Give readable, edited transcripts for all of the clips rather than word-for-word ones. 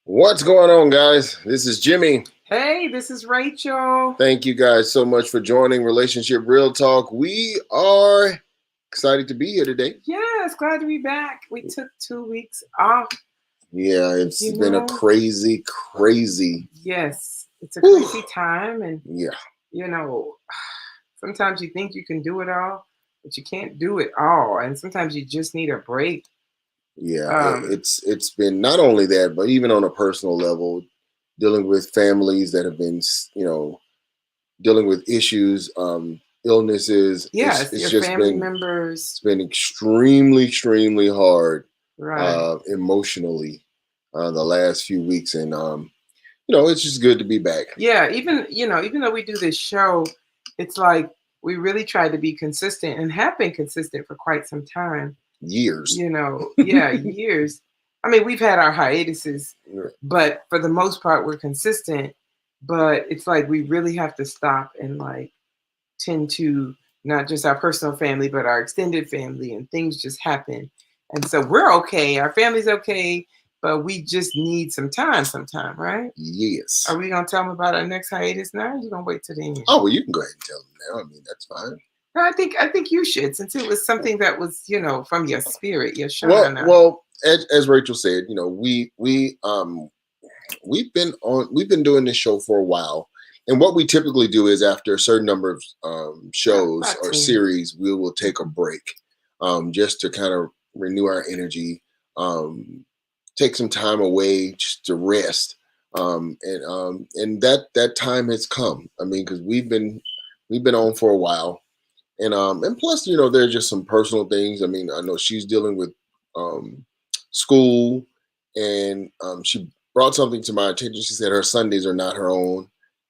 What's going on, guys? This is Jimmy. Hey, this is Rachel. Thank you guys so much for joining Relationship Real Talk. We are excited to be here today. Yes, glad to be back. We took 2 weeks off. Yeah, it's You been a know? crazy. Yes, it's a Whew. crazy time. And, Yeah, you know, sometimes you think you can do it all, but you can't do it all. And sometimes you just need a break. yeah. Um, It's been not only that, but even on a personal level, dealing with families that have been, dealing with issues, illnesses. yes, It's your just family been members. it's been extremely hard Right. emotionally the last few weeks, and it's just good to be back. Yeah, even though we do this show, it's like we really try to be consistent and have been consistent for quite some time. Years. Yeah, years. I mean, we've had our hiatuses, but for the most part, we're consistent. But it's like we really have to stop and like tend to not just our personal family, but our extended family, and things just happen. And so we're okay, our family's okay, but we just need sometime, right? Yes. Are we gonna tell them about our next hiatus now? Or are you gonna wait till the end? Oh, well, you can go ahead and tell them now. I mean, that's fine. No, I think you should, since it was something that was, from your spirit, your shana. Well, as Rachel said, we've been doing this show for a while, and what we typically do is after a certain number of shows About or 10. series, we will take a break, just to kind of renew our energy, take some time away just to rest, and that time has come. I mean, because we've been on for a while, and plus, there's just some personal things. I mean, I know she's dealing with um school, and she brought something to my attention. She said her Sundays are not her own,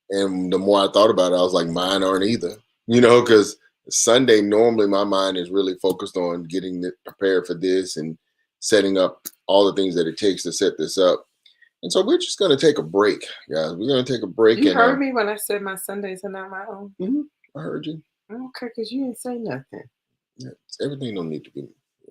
and the more I thought about it, I was like, mine aren't either. Because Sunday normally my mind is really focused on getting it prepared for this and setting up all the things that it takes to set this up. And so we're just going to take a break, guys. We're going to take a break, You and heard me when I said my Sundays are not my own. I heard you. Okay, because you didn't say nothing. Yeah, everything don't need to be.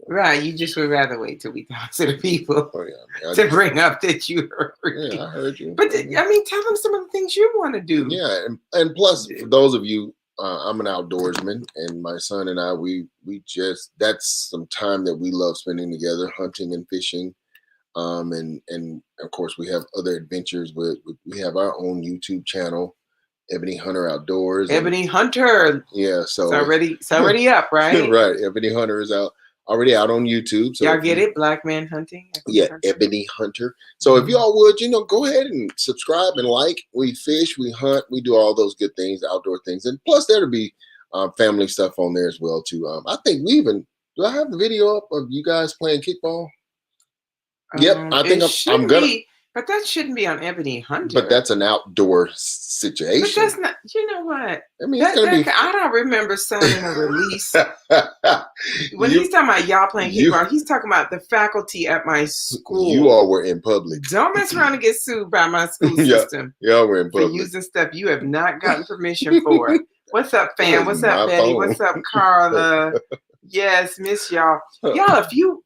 Right, you just would rather wait till we talk to the people Oh yeah, to bring up that you heard me. I heard you. But I mean, tell them some of the things you want to do. Yeah, and plus, for those of you, I'm an outdoorsman, and my son and I, we just that's some time that we love spending together, hunting and fishing, and of course we have other adventures. But we have our own YouTube channel, Ebony Hunter Outdoors. Ebony Hunter. Yeah, so it's already up, right? Right. Ebony Hunter is already out on YouTube. So y'all get it, Black Man Hunting. Yeah, Ebony Hunter. So if y'all would, go ahead and subscribe and like. We fish, we hunt, we do all those good things, outdoor things, and plus there'll be family stuff on there as well too. I think do I have the video up of you guys playing kickball? Yep, I think I'm gonna. But that shouldn't be on Ebony Hunter. But that's an outdoor situation. But that's not. You know what? I mean, it's gonna be. I don't remember signing a release. When he's talking about y'all playing kickball, he's talking about the faculty at my school. You all were in public. Don't mess around and get sued by my school system. Y'all were in public for using stuff you have not gotten permission for. What's up, fam? What's up, Betty? Phone. What's up, Carla? Yes, miss y'all. Y'all, a few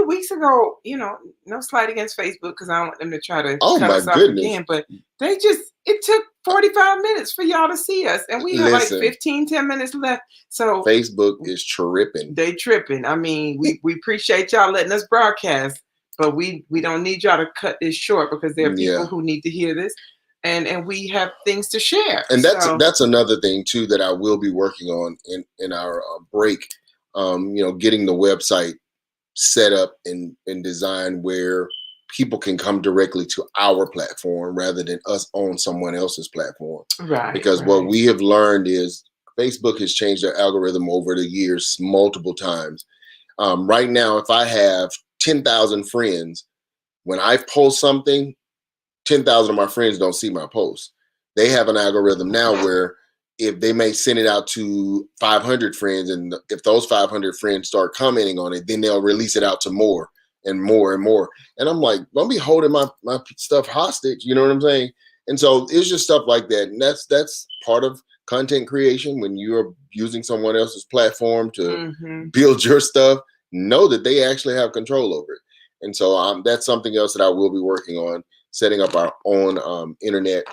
weeks ago, no slight against Facebook because I don't want them to try to cut us off again, but it took 45 minutes for y'all to see us, and we have like 10 minutes left. So Facebook is tripping. They tripping. I mean, we appreciate y'all letting us broadcast, but we don't need y'all to cut this short because there are people who need to hear this, and we have things to share. And that's another thing too that I will be working on in our break. Getting the website set up and designed where people can come directly to our platform rather than us on someone else's platform. Right. Because what we have learned is Facebook has changed their algorithm over the years multiple times. Right now, if I have 10,000 friends, when I post something, 10,000 of my friends don't see my post. They have an algorithm now where if they may send it out to 500 friends, and if those 500 friends start commenting on it, then they'll release it out to more and more and more. And I'm like, don't be holding my stuff hostage. You know what I'm saying? And so it's just stuff like that. And that's part of content creation. When you're using someone else's platform to build your stuff, know that they actually have control over it. And so that's something else that I will be working on. setting up our own internet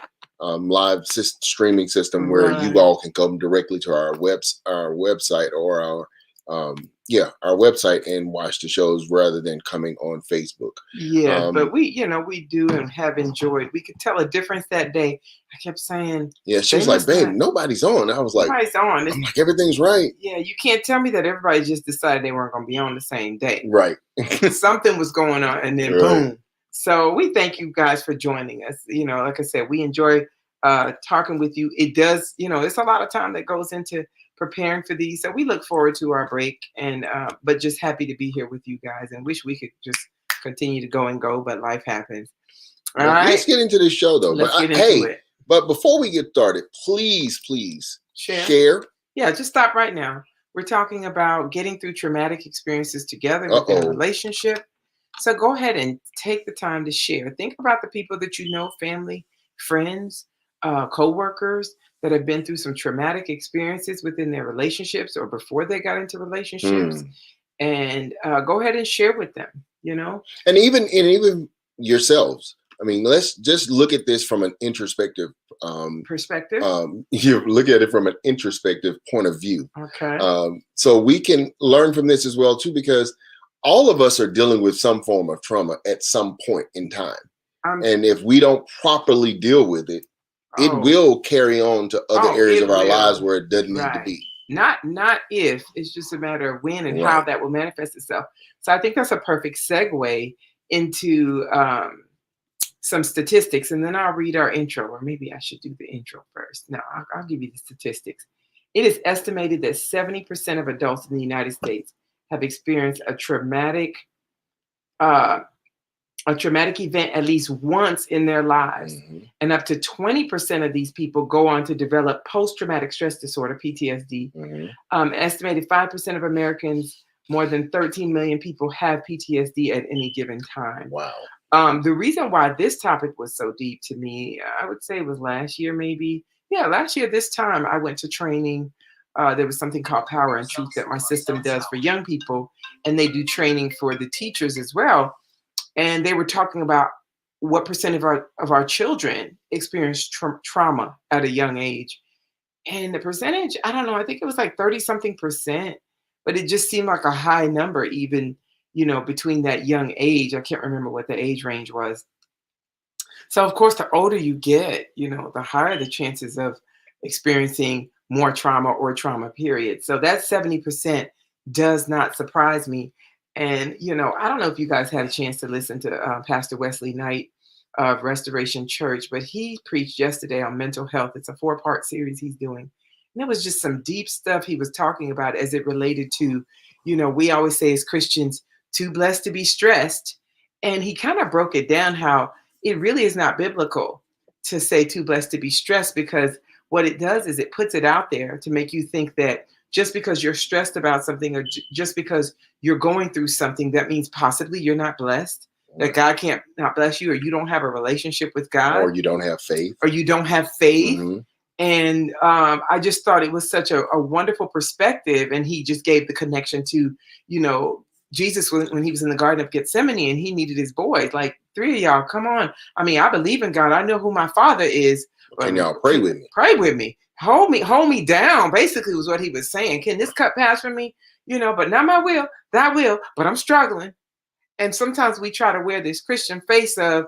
live streaming system where you Right. all can come directly to our website or our website and watch the shows rather than coming on Facebook. Yeah, but Um, we do and have enjoyed. We could tell a difference that day. I kept saying yeah, she they was like, must "Babe, not. nobody's on." I was like, Nobody's on. "I'm like everything's right, Yeah, you can't tell me that everybody just decided they weren't going to be on the same day. right, Something was going on, and then right." boom. So we thank you guys for joining us. Like I said, we enjoy talking with you. It does, it's a lot of time that goes into preparing for these. So we look forward to our break, and but just happy to be here with you guys, and wish we could just continue to go and go, but life happens. All Well, let's right, get into this show though. But let's get into hey, it. but before we get started, please Share. share. Yeah, just stop right now. We're talking about getting through traumatic experiences together Uh within a oh. relationship. So go ahead and take the time to share. Think about the people that you know, family, friends, co-workers that have been through some traumatic experiences within their relationships or before they got into relationships. Hmm. And go ahead and share with them. And even yourselves. I mean, let's just look at this from an introspective. Perspective. You look at it from an introspective point of view. Okay. So we can learn from this as well too, because all of us are dealing with some form of trauma at some point in time, Um, and if we don't properly deal with it, it oh, will carry on to other areas it of our lives will. where it doesn't need to Right. be. Not if, it's just a matter of when and how Right. that will manifest itself. So I think that's a perfect segue into some statistics, and then I'll read our intro, or maybe I should do the intro first. No, I'll give you the statistics. It is estimated that 70% of adults in the United States have experienced uh, a traumatic event at least once in their lives. Hmm. And up to 20% of these people go on to develop post traumatic stress disorder, PTSD. Hmm. Estimated 5% of Americans, more than 13 million people, have PTSD at any given time. Wow. The reason why this topic was so deep to me, I would say it was last year, maybe. Yeah, last year, this time, I went to training. There was something called Power and Truth that my system does for young people, and they do training for the teachers as well. And they were talking about what percent of our children experience trauma at a young age. And the percentage, I don't know, I think it was like 30 something percent, but it just seemed like a high number, even, between that young age. I can't remember what the age range was. So, of course, the older you get, the higher the chances of experiencing more trauma or trauma, period. So, that 70% does not surprise me. And, I don't know if you guys had a chance to listen to Pastor Wesley Knight of Restoration Church, but he preached yesterday on mental health. It's a 4-part series he's doing. And it was just some deep stuff he was talking about as it related to, we always say as Christians, too blessed to be stressed. And he kind of broke it down how it really is not biblical to say too blessed to be stressed, because what it does is it puts it out there to make you think that just because you're stressed about something, or just because you're going through something, that means possibly you're not blessed, that God can't not bless you, or you don't have a relationship with God, Or you don't have faith. or you don't have faith. Hmm. And I just thought it was such a wonderful perspective. And he just gave the connection to, Jesus when he was in the Garden of Gethsemane and he needed his boys. Like, 3 of y'all, come on. I mean, I believe in God. I know who my father is. Can y'all pray with me? Pray with me. Hold me down, basically, was what he was saying. Can this cup pass from me? But not my will, thy will, but I'm struggling. And sometimes we try to wear this Christian face of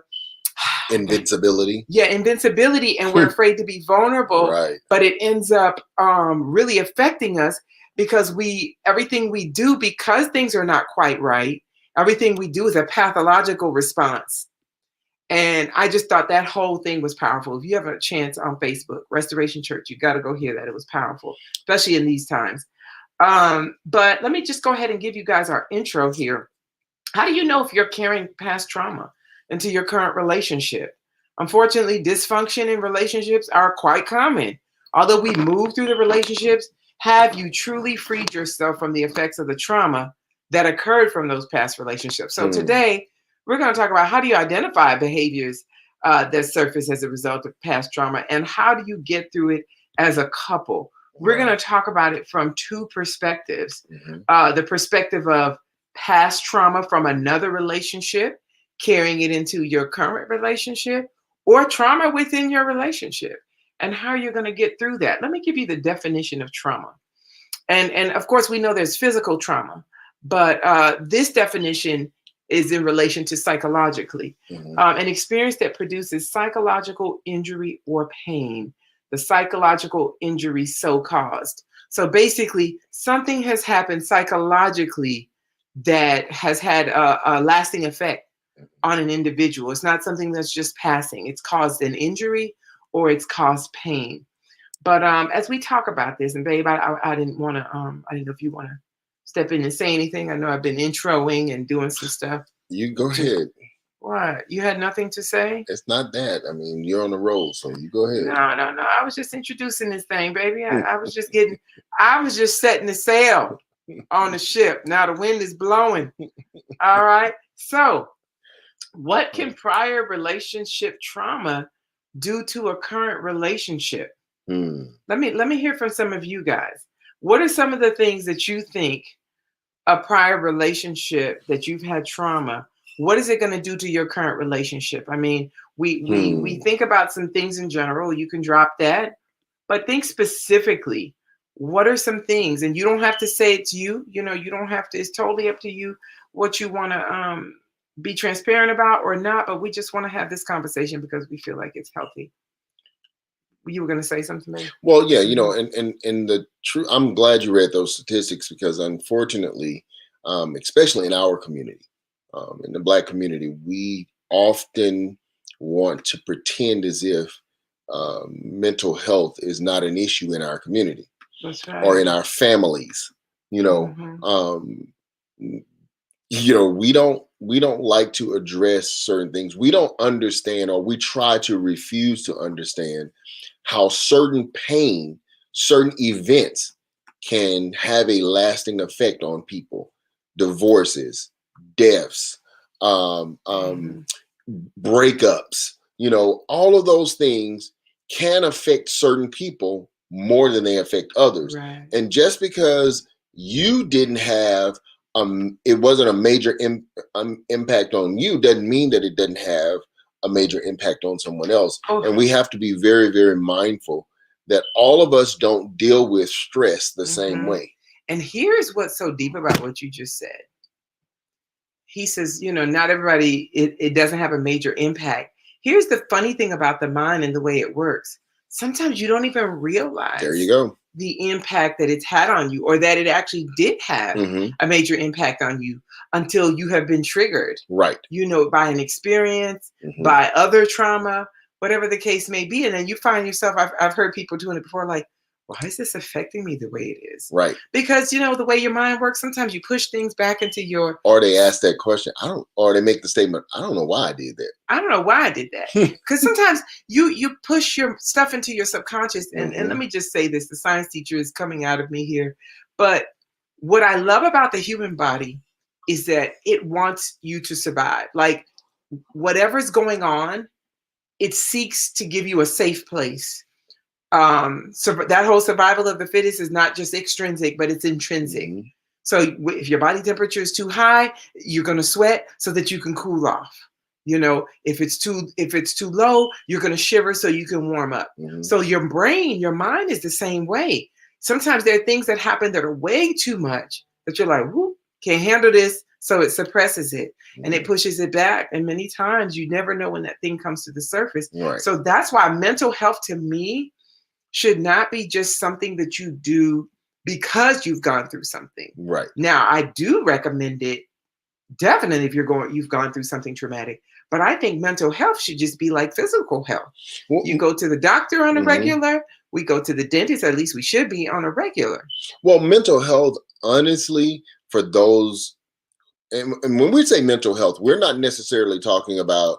Invincibility. yeah, invincibility, and we're afraid to be vulnerable. Right. But it ends up really affecting us, because everything we do, because things are not quite right, everything we do is a pathological response. And I just thought that whole thing was powerful. If you have a chance on Facebook, Restoration Church, you got to go hear that. It was powerful, especially in these times. But let me just go ahead and give you guys our intro here. How do you know if you're carrying past trauma into your current relationship? Unfortunately, dysfunction in relationships are quite common. Although we move through the relationships, have you truly freed yourself from the effects of the trauma that occurred from those past relationships? So today, we're going to talk about how do you identify behaviors that surface as a result of past trauma, and how do you get through it as a couple. We're going to talk about it from two perspectives. The perspective of past trauma from another relationship, carrying it into your current relationship, or trauma within your relationship, and how you're going to get through that. Let me give you the definition of trauma. And of course, we know there's physical trauma, but this definition is in relation to psychologically. An experience that produces psychological injury or pain, the psychological injury so caused. So basically, something has happened psychologically that has had a lasting effect on an individual. It's not something that's just passing. It's caused an injury or it's caused pain. But as we talk about this, and babe, I didn't want to, I didn't know if you want to step in and say anything. I know I've been introing and doing some stuff. You go ahead. What? You had nothing to say? It's not that. I mean, you're on the roll, so you go ahead. No. I was just introducing this thing, baby. I was just setting the sail on the ship. Now the wind is blowing. All right. So, what can prior relationship trauma do to a current relationship? Let me hear from some of you guys. What are some of the things that you think a prior relationship that you've had trauma, what is it going to do to your current relationship? I mean, we think about some things in general. You can drop that, but think specifically. What are some things? And you don't have to say it's you. You know, you don't have to. It's totally up to you what you want to be transparent about or not. But we just want to have this conversation because we feel like it's healthy. You were going to say something, maybe? Well, yeah, you know, and the true. I'm glad you read those statistics because, unfortunately, especially in our community, in the Black community, we often want to pretend as if mental health is not an issue in our community. That's right. Or in our families. You know, we don't like to address certain things. We don't understand, or we try to refuse to understand how certain pain, certain events can have a lasting effect on people. Divorces, deaths, breakups, you know, all of those things can affect certain people more than they affect others. Right. And just because you didn't have it wasn't a major impact on you doesn't mean that it doesn't have a major impact on someone else. And we have to be very, very mindful that all of us don't deal with stress the same way. And here's what's so deep about what you just said. He says, you know, not everybody, it doesn't have a major impact. Here's the funny thing about the mind and the way it works. Sometimes you don't even realize there you go. The impact that it's had on you, or that it actually did have a major impact on you until you have been triggered. Right. You know, by an experience, by other trauma, whatever the case may be. And then you find yourself, I've heard people doing it before, like, why is this affecting me the way it is? Right. Because, you know, the way your mind works, sometimes you push things back into your... Or they ask that question, or they make the statement, I don't know why I did that. I don't know why I did that. Because sometimes you push your stuff into your subconscious. And let me just say this, the science teacher is coming out of me here. But what I love about the human body is that it wants you to survive. Like, whatever's going on, it seeks to give you a safe place. So that whole survival of the fittest is not just extrinsic, but it's intrinsic. So if your body temperature is too high, you're going to sweat so that you can cool off. You know, if it's too low, you're going to shiver so you can warm up. So your brain, your mind is the same way. Sometimes there are things that happen that are way too much that you're like, whoop, can't handle this. So it suppresses it and it pushes it back. And many times you never know when that thing comes to the surface. Right. So that's why mental health to me should not be just something that you do because you've gone through something. Right. Now, I do recommend it definitely if you've gone through something traumatic. But I think mental health should just be like physical health. Well, you go to the doctor on a regular. We go to the dentist. At least we should be on a regular. Well, mental health, honestly, for those, and when we say mental health, we're not necessarily talking about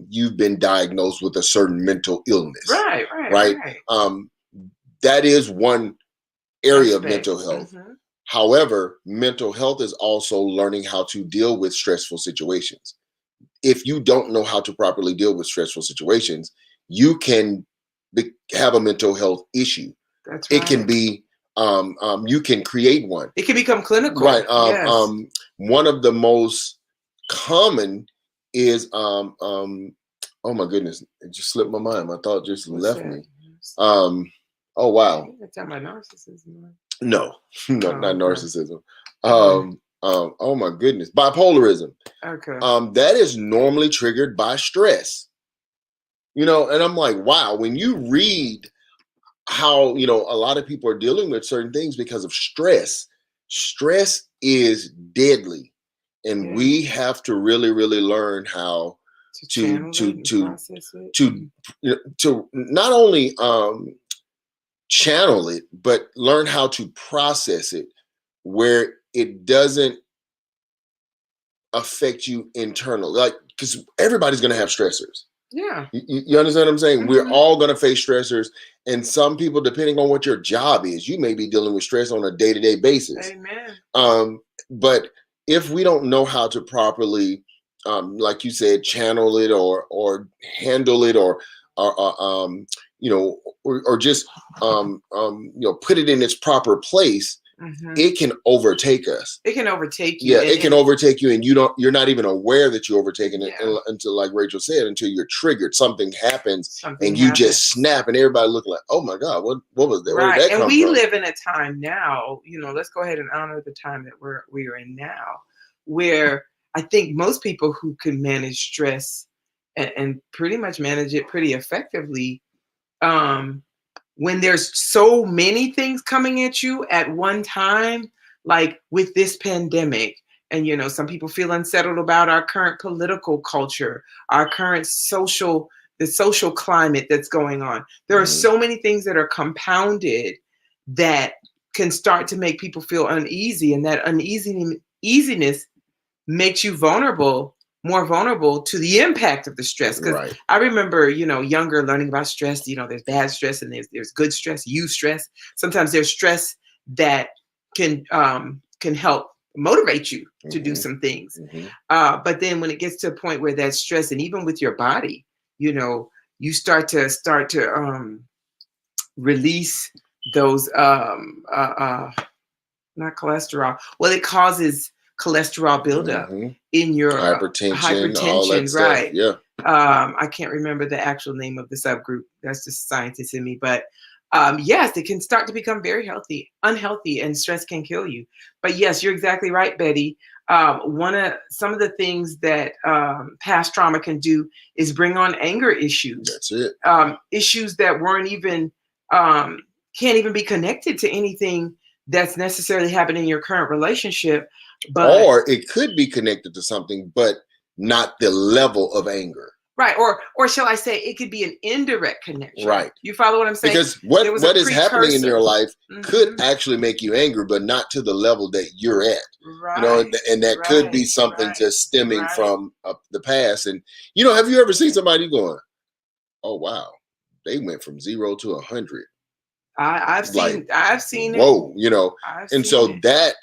you've been diagnosed with a certain mental illness. Right. That is one area of mental health. However, mental health is also learning how to deal with stressful situations. If you don't know how to properly deal with stressful situations, you can have a mental health issue. That's right. It can be, you can create one. It can become clinical. Right. Yes. One of the most common is oh my goodness, it just slipped my mind. My thought just What's left that? me. Oh wow. You're talking about narcissism. Right? No, no, Oh, not okay. narcissism. Right. Oh my goodness, bipolarism. Okay. That is normally triggered by stress. And I'm like, wow, when you read how, a lot of people are dealing with certain things because of stress. Stress is deadly. And Yeah. we have to really, really learn how To to channel it to and to process it. to to not only channel it, but learn how to process it where it doesn't affect you internally. Like, because everybody's going to have stressors. Yeah. You understand what I'm saying? We're Mhm. all going to face stressors. And some people, depending on what your job is, you may be dealing with stress on a day-to-day basis. Amen. But if we don't know how to properly, like you said, channel it or handle it or just put it in its proper place, Mhm. it can overtake us. It can overtake you. Yeah, it can overtake you, and you're not even aware that you're overtaking it Yeah. until, like Rachel said, until you're triggered. Something happens, Something and you happens. just snap, and everybody looking like, "Oh my God, what was that? Where Right. did that And come we from?" live in a time now, let's go ahead and honor the time that we're in now, where I think most people who can manage stress and pretty much manage it pretty effectively, um, when there's so many things coming at you at one time, like with this pandemic, and some people feel unsettled about our current political culture, our current the social climate that's going on. There are so many things that are compounded that can start to make people feel uneasy, and that uneasiness makes you more vulnerable to the impact of the stress. Because Right. I remember, younger, learning about stress. There's bad stress and there's good stress, stress. Sometimes there's stress that can help motivate you to do some things. But then when it gets to a point where that stress, and even with your body, you start to release those not cholesterol. Well, it causes cholesterol buildup in your all that stuff. right? Yeah. I can't remember the actual name of the subgroup. That's just scientists in me. But yes, it can start to become very unhealthy, and stress can kill you. But yes, you're exactly right, Betty. Some of the things that past trauma can do is bring on anger issues. That's it. Issues that weren't even can't even be connected to anything that's necessarily happening in your current relationship, or it could be connected to something, but not the level of anger. Right, or shall I say, it could be an indirect connection. Right. You follow what I'm saying? Because what is happening in your life could actually make you angry, but not to the level that you're at. Right. And that could be something just stemming from the past. And have you ever seen somebody going, "Oh wow, they went from 0 to 100"? I've seen it. Whoa, and so that,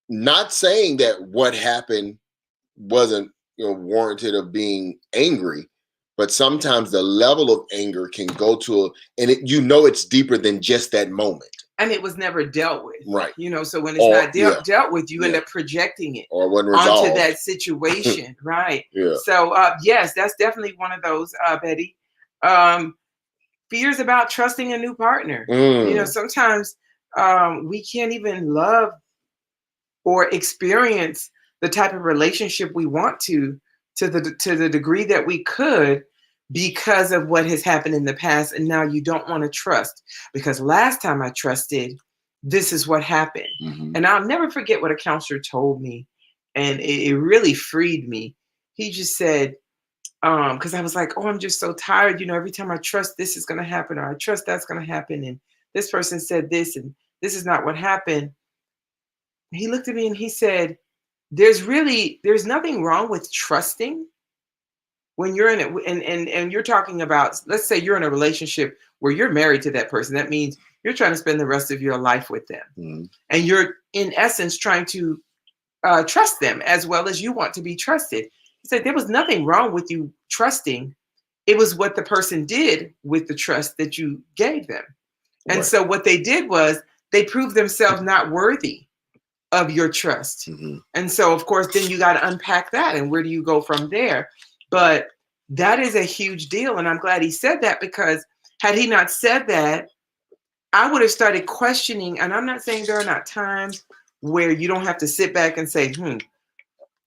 not saying that what happened wasn't warranted of being angry, but sometimes the level of anger can go to it's deeper than just that moment, and it was never dealt with, right? So when it's not dealt with, you end up projecting it or when resolved onto that situation. Right. Yeah. So yes, that's definitely one of those, Betty. Fears about trusting a new partner. Sometimes we can't even love or experience the type of relationship we want to the degree that we could, because of what has happened in the past. And now you don't want to trust, because last time I trusted, this is what happened. And I'll never forget what a counselor told me, and it really freed me. He just said, because I was like, oh, I'm just so tired. Every time I trust, this is going to happen, or I trust that's going to happen. And this person said this, and this is not what happened. He looked at me and he said, there's nothing wrong with trusting when you're in it. And you're talking about, let's say you're in a relationship where you're married to that person. That means you're trying to spend the rest of your life with them. And you're, in essence, trying to trust them as well as you want to be trusted. He said there was nothing wrong with you trusting. It was what the person did with the trust that you gave them. And so what they did was they proved themselves not worthy of your trust. And so, of course, then you got to unpack that. And where do you go from there? But that is a huge deal. And I'm glad he said that, because had he not said that, I would have started questioning. And I'm not saying there are not times where you don't have to sit back and say,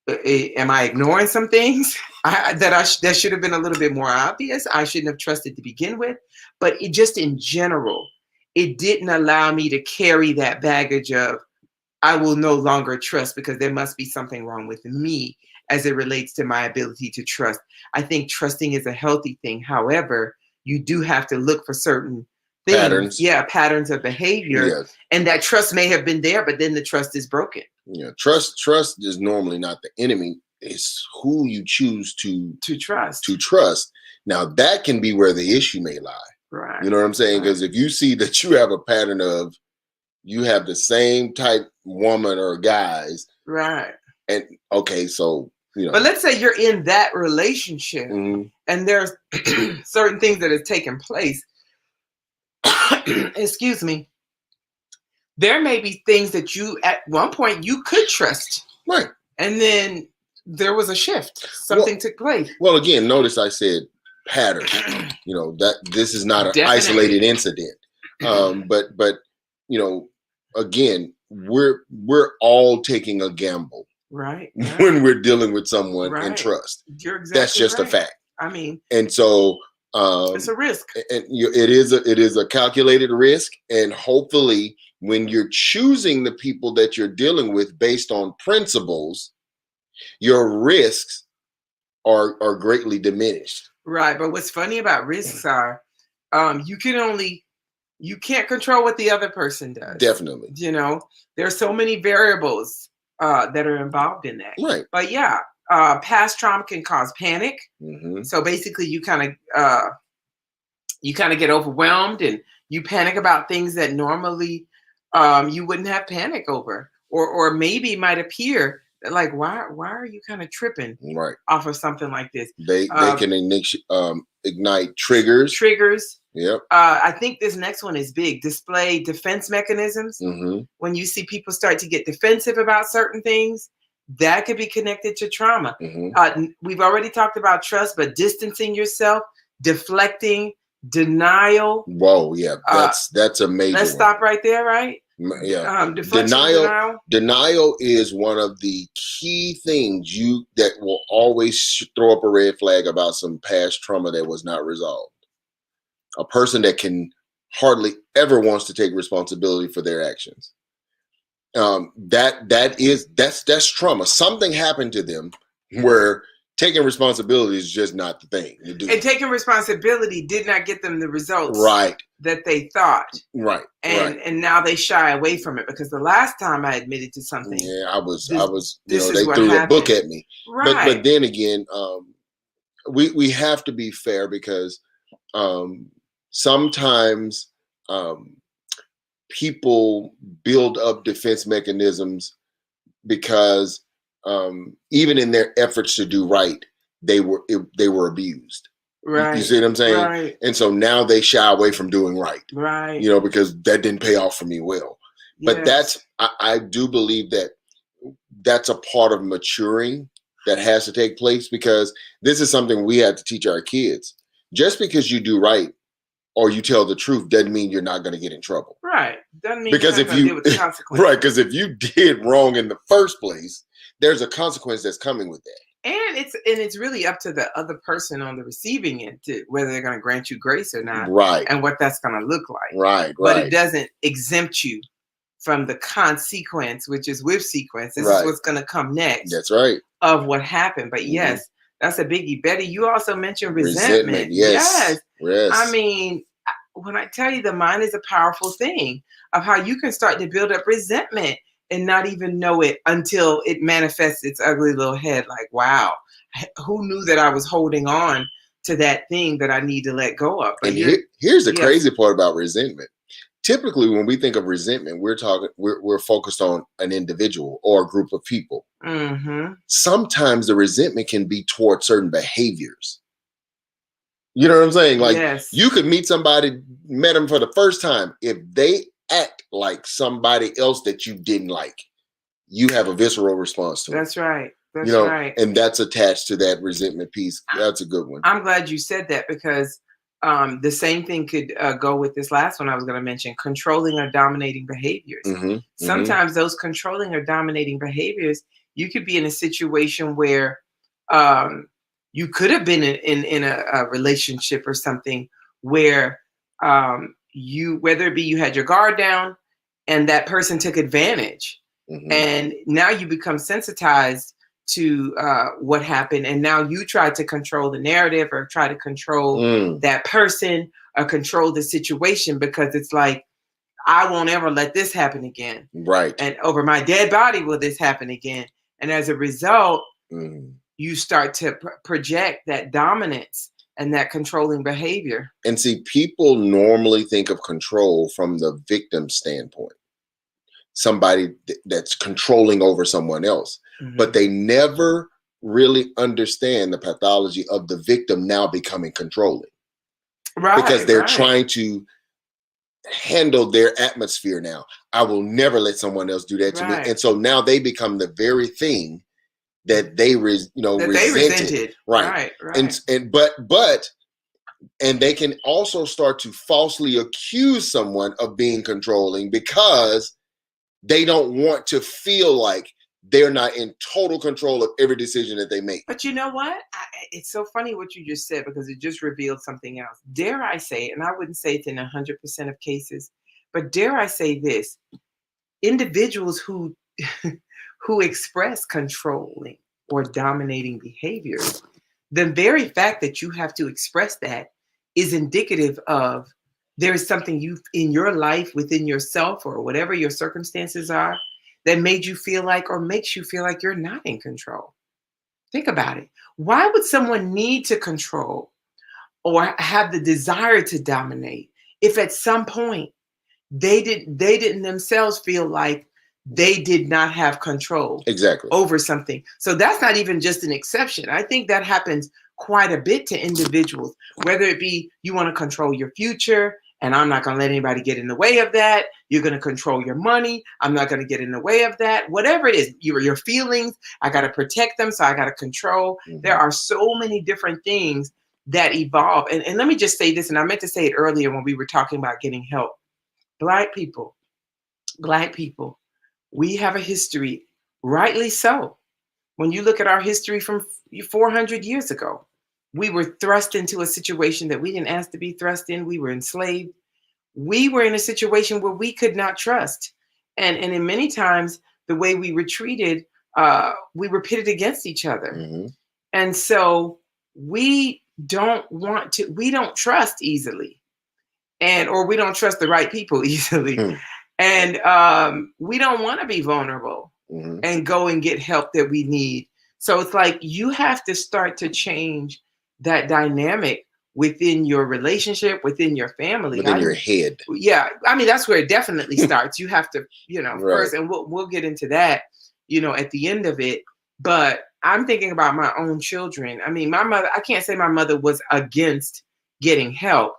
am I ignoring some things that should have been a little bit more obvious? I shouldn't have trusted to begin with. But it just in general, it didn't allow me to carry that baggage of, I will no longer trust because there must be something wrong with me as it relates to my ability to trust. I think trusting is a healthy thing. However, you do have to look for certain things. Patterns. Patterns of behavior. Yes. And that trust may have been there, but then the trust is broken. Yeah, trust is normally not the enemy. It's who you choose to trust. Now that can be where the issue may lie. Right. You know what I'm saying? Because if you see that you have a pattern of, you have the same type woman or guys, right? And okay, so but let's say you're in that relationship, and there's certain things that have taken place. Excuse me. There may be things that you at one point you could trust, right? And then there was a shift. Something took place. Well, again, notice I said pattern. That this is not an isolated incident. But again, we're all taking a gamble, right? When we're dealing with someone in trust. You're exactly That's just right. a fact. I mean, and so it's a risk, and it is a calculated risk, and hopefully, when you're choosing the people that you're dealing with based on principles, your risks are greatly diminished. Right. But what's funny about risks are, you can't control what the other person does. Definitely. There's so many variables that are involved in that. Right. But past trauma can cause panic. So basically you kind of get overwhelmed and you panic about things that normally you wouldn't have panic over, or maybe might appear like, why are you kind of tripping off of something like this? They can ignite triggers. Yep. I think this next one is big. Display defense mechanisms. When you see people start to get defensive about certain things, that could be connected to trauma. We've already talked about trust, but distancing yourself, deflecting, denial. Whoa, yeah, that's a major. Let's stop right there, right? Yeah. Denial is one of the key things that will always throw up a red flag about some past trauma that was not resolved. A person that can hardly ever wants to take responsibility for their actions. That's trauma. Something happened to them where taking responsibility is just not the thing to do. And taking responsibility did not get them the results that they thought. Right. And now they shy away from it, because the last time I admitted to something, I was they threw a book at me. Right. But then again, we have to be fair, because sometimes people build up defense mechanisms because even in their efforts to do right, they were abused. Right. You see what I'm saying? Right. And so now they shy away from doing right. Right. Because that didn't pay off for me well. But I do believe that's a part of maturing that has to take place, because this is something we have to teach our kids. Just because you do right or you tell the truth doesn't mean you're not going to get in trouble. Right. Doesn't mean because you're not gonna deal with the consequences. Right, because if you did wrong in the first place, there's a consequence that's coming with that. And it's really up to the other person on the receiving end to whether they're going to grant you grace or not, right? And what that's going to look like, right? But it doesn't exempt you from the consequence, which is with sequence. This is what's going to come next. That's right. Of what happened, but yes, that's a biggie. Betty, you also mentioned resentment. Yes. I mean, when I tell you, the mind is a powerful thing of how you can start to build up resentment and not even know it until it manifests its ugly little head. Like, wow, who knew that I was holding on to that thing that I need to let go of? But and here's the crazy part about resentment. Typically, when we think of resentment, we're focused on an individual or a group of people. Sometimes the resentment can be toward certain behaviors. You know what I'm saying? Like, you could met them for the first time. If they act like somebody else that you didn't like, you have a visceral response to it. That's right. That's right. and that's attached to that resentment piece. That's a good one. I'm glad you said that, because the same thing could go with this last one I was going to mention: controlling or dominating behaviors. Sometimes those controlling or dominating behaviors, you could be in a situation where you could have been in a relationship or something where whether it be you had your guard down and that person took advantage, and now you become sensitized to what happened, and now you try to control the narrative or try to control that person or control the situation, because it's like, I won't ever let this happen again, right? And over my dead body will this happen again. And as a result, you start to project that dominance and that controlling behavior. And see, people normally think of control from the victim standpoint, somebody that's controlling over someone else, but they never really understand the pathology of the victim now becoming controlling, right? Because they're trying to handle their atmosphere now. I will never let someone else do that to me, and so now they become the very thing that they resented. Right. And they can also start to falsely accuse someone of being controlling because they don't want to feel like they're not in total control of every decision that they make. But you know what? It's so funny what you just said, because it just revealed something else. Dare I say, and I wouldn't say it's in 100% of cases, but dare I say this: individuals who who express controlling or dominating behaviors, the very fact that you have to express that is indicative of there is something you in your life, within yourself, or whatever your circumstances are, that made you feel like, or makes you feel like, you're not in control. Think about it. Why would someone need to control or have the desire to dominate if at some point they didn't themselves feel like they did not have control over something? So that's not even just an exception. I think that happens quite a bit to individuals, whether it be you want to control your future, and I'm not going to let anybody get in the way of that. You're going to control your money. I'm not going to get in the way of that. Whatever it is, your feelings, I got to protect them, so I got to control. There are so many different things that evolve. And let me just say this, and I meant to say it earlier when we were talking about getting help. Black people, we have a history, rightly so. When you look at our history from 400 years ago, we were thrust into a situation that we didn't ask to be thrust in. We were enslaved. We were in a situation where we could not trust. And in many times, the way we were treated, we were pitted against each other. And so we don't trust easily. Or we don't trust the right people easily. And we don't want to be vulnerable and go and get help that we need. So it's like you have to start to change that dynamic within your relationship, within your family, within your head. Yeah, I mean, that's where it definitely starts. You have to, first, and we'll get into that, at the end of it. But I'm thinking about my own children. I mean, my mother, I can't say my mother was against getting help.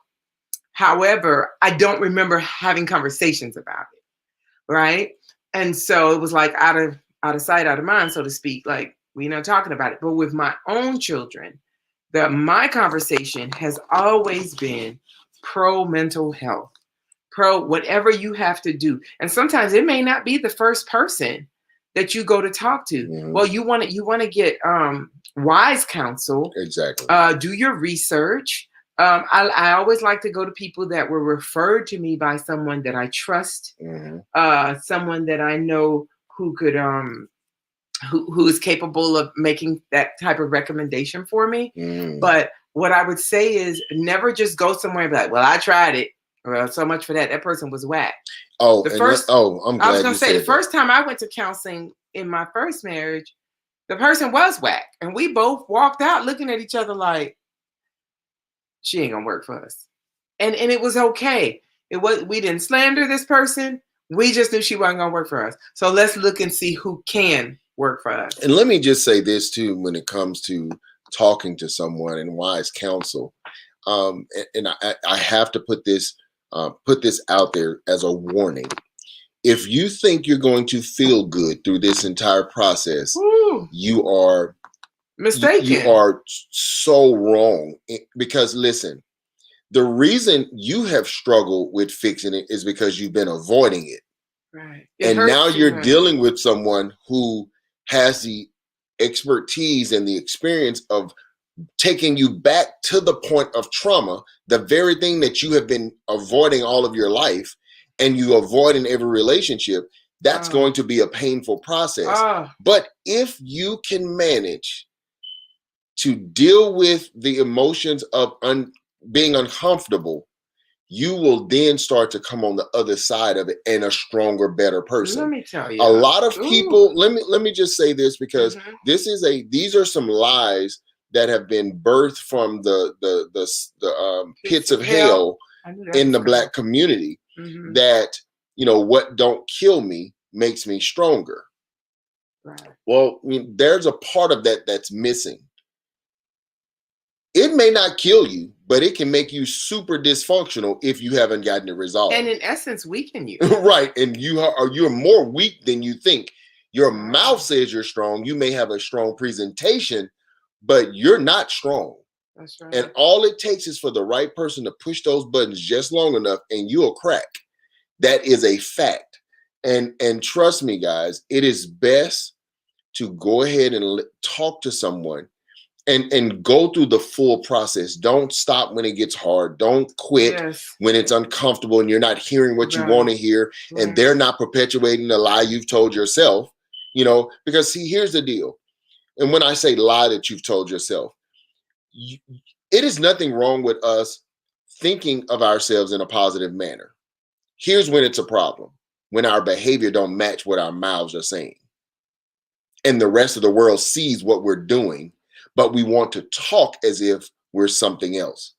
However, I don't remember having conversations about it, right? And so it was like out of sight, out of mind, so to speak. Like, we're not talking about it. But with my own children, my conversation has always been pro mental health, pro whatever you have to do. And sometimes it may not be the first person that you go to talk to. Well, you want to get wise counsel. Exactly. Do your research. I always like to go to people that were referred to me by someone that I trust, someone that I know who could, who is capable of making that type of recommendation for me. But what I would say is never just go somewhere and be like, well, I tried it. Well, so much for that. That person was whack. I'm glad I was going to say, the that. first time I went to counseling in my first marriage, the person was whack. And we both walked out looking at each other like, she ain't gonna work for us. And it was okay. We didn't slander this person. We just knew she wasn't gonna work for us. So let's look and see who can work for us. And let me just say this too, when it comes to talking to someone and wise counsel. And I have to put this out there as a warning. If you think you're going to feel good through this entire process, Woo. you are you Mistaken. are so wrong. Because listen, the reason you have struggled with fixing it is because you've been avoiding it. Right. It And now hurts too you're much. dealing with someone who has the expertise and the experience of taking you back to the point of trauma, the very thing that you have been avoiding all of your life, and you avoid in every relationship. That's Oh. going to be a painful process. Oh. But if you can manage to deal with the emotions of being uncomfortable, you will then start to come on the other side of it and a stronger, better Let person. me tell you. A lot of Ooh. people, let me just say this, because Mhm. these are some lies that have been birthed from the pits of hell I knew that in was the coming. Black community, Mhm. that what don't kill me makes me stronger. Right. Well, I mean, there's a part of that that's missing. It may not kill you, but it can make you super dysfunctional if you haven't gotten it resolved. And in essence, weaken you. Right, and you're more weak than you think. Your Wow. mouth says you're strong. You may have a strong presentation, but you're not strong. That's right. And all it takes is for the right person to push those buttons just long enough, and you'll crack. That is a fact. And trust me, guys, it is best to go ahead and talk to someone and go through the full process. Don't stop when it gets hard. Don't quit Yes. when it's uncomfortable and you're not hearing what you Right. want to hear, and Right. they're not perpetuating the lie you've told yourself. Because see, here's the deal. And when I say lie that you've told yourself, it is nothing wrong with us thinking of ourselves in a positive manner. Here's when it's a problem: when our behavior don't match what our mouths are saying, and the rest of the world sees what we're doing, but we want to talk as if we're something else.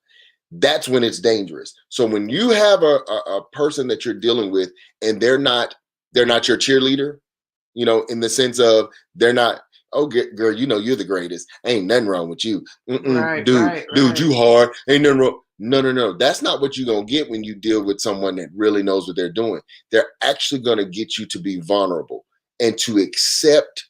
That's when it's dangerous. So when you have a person that you're dealing with, and they're not your cheerleader, in the sense of, they're not, oh girl, you're the greatest, ain't nothing wrong with you. Right. Dude, Right. dude, Right. you hard, ain't nothing wrong. No. That's not what you're gonna get when you deal with someone that really knows what they're doing. They're actually gonna get you to be vulnerable and to accept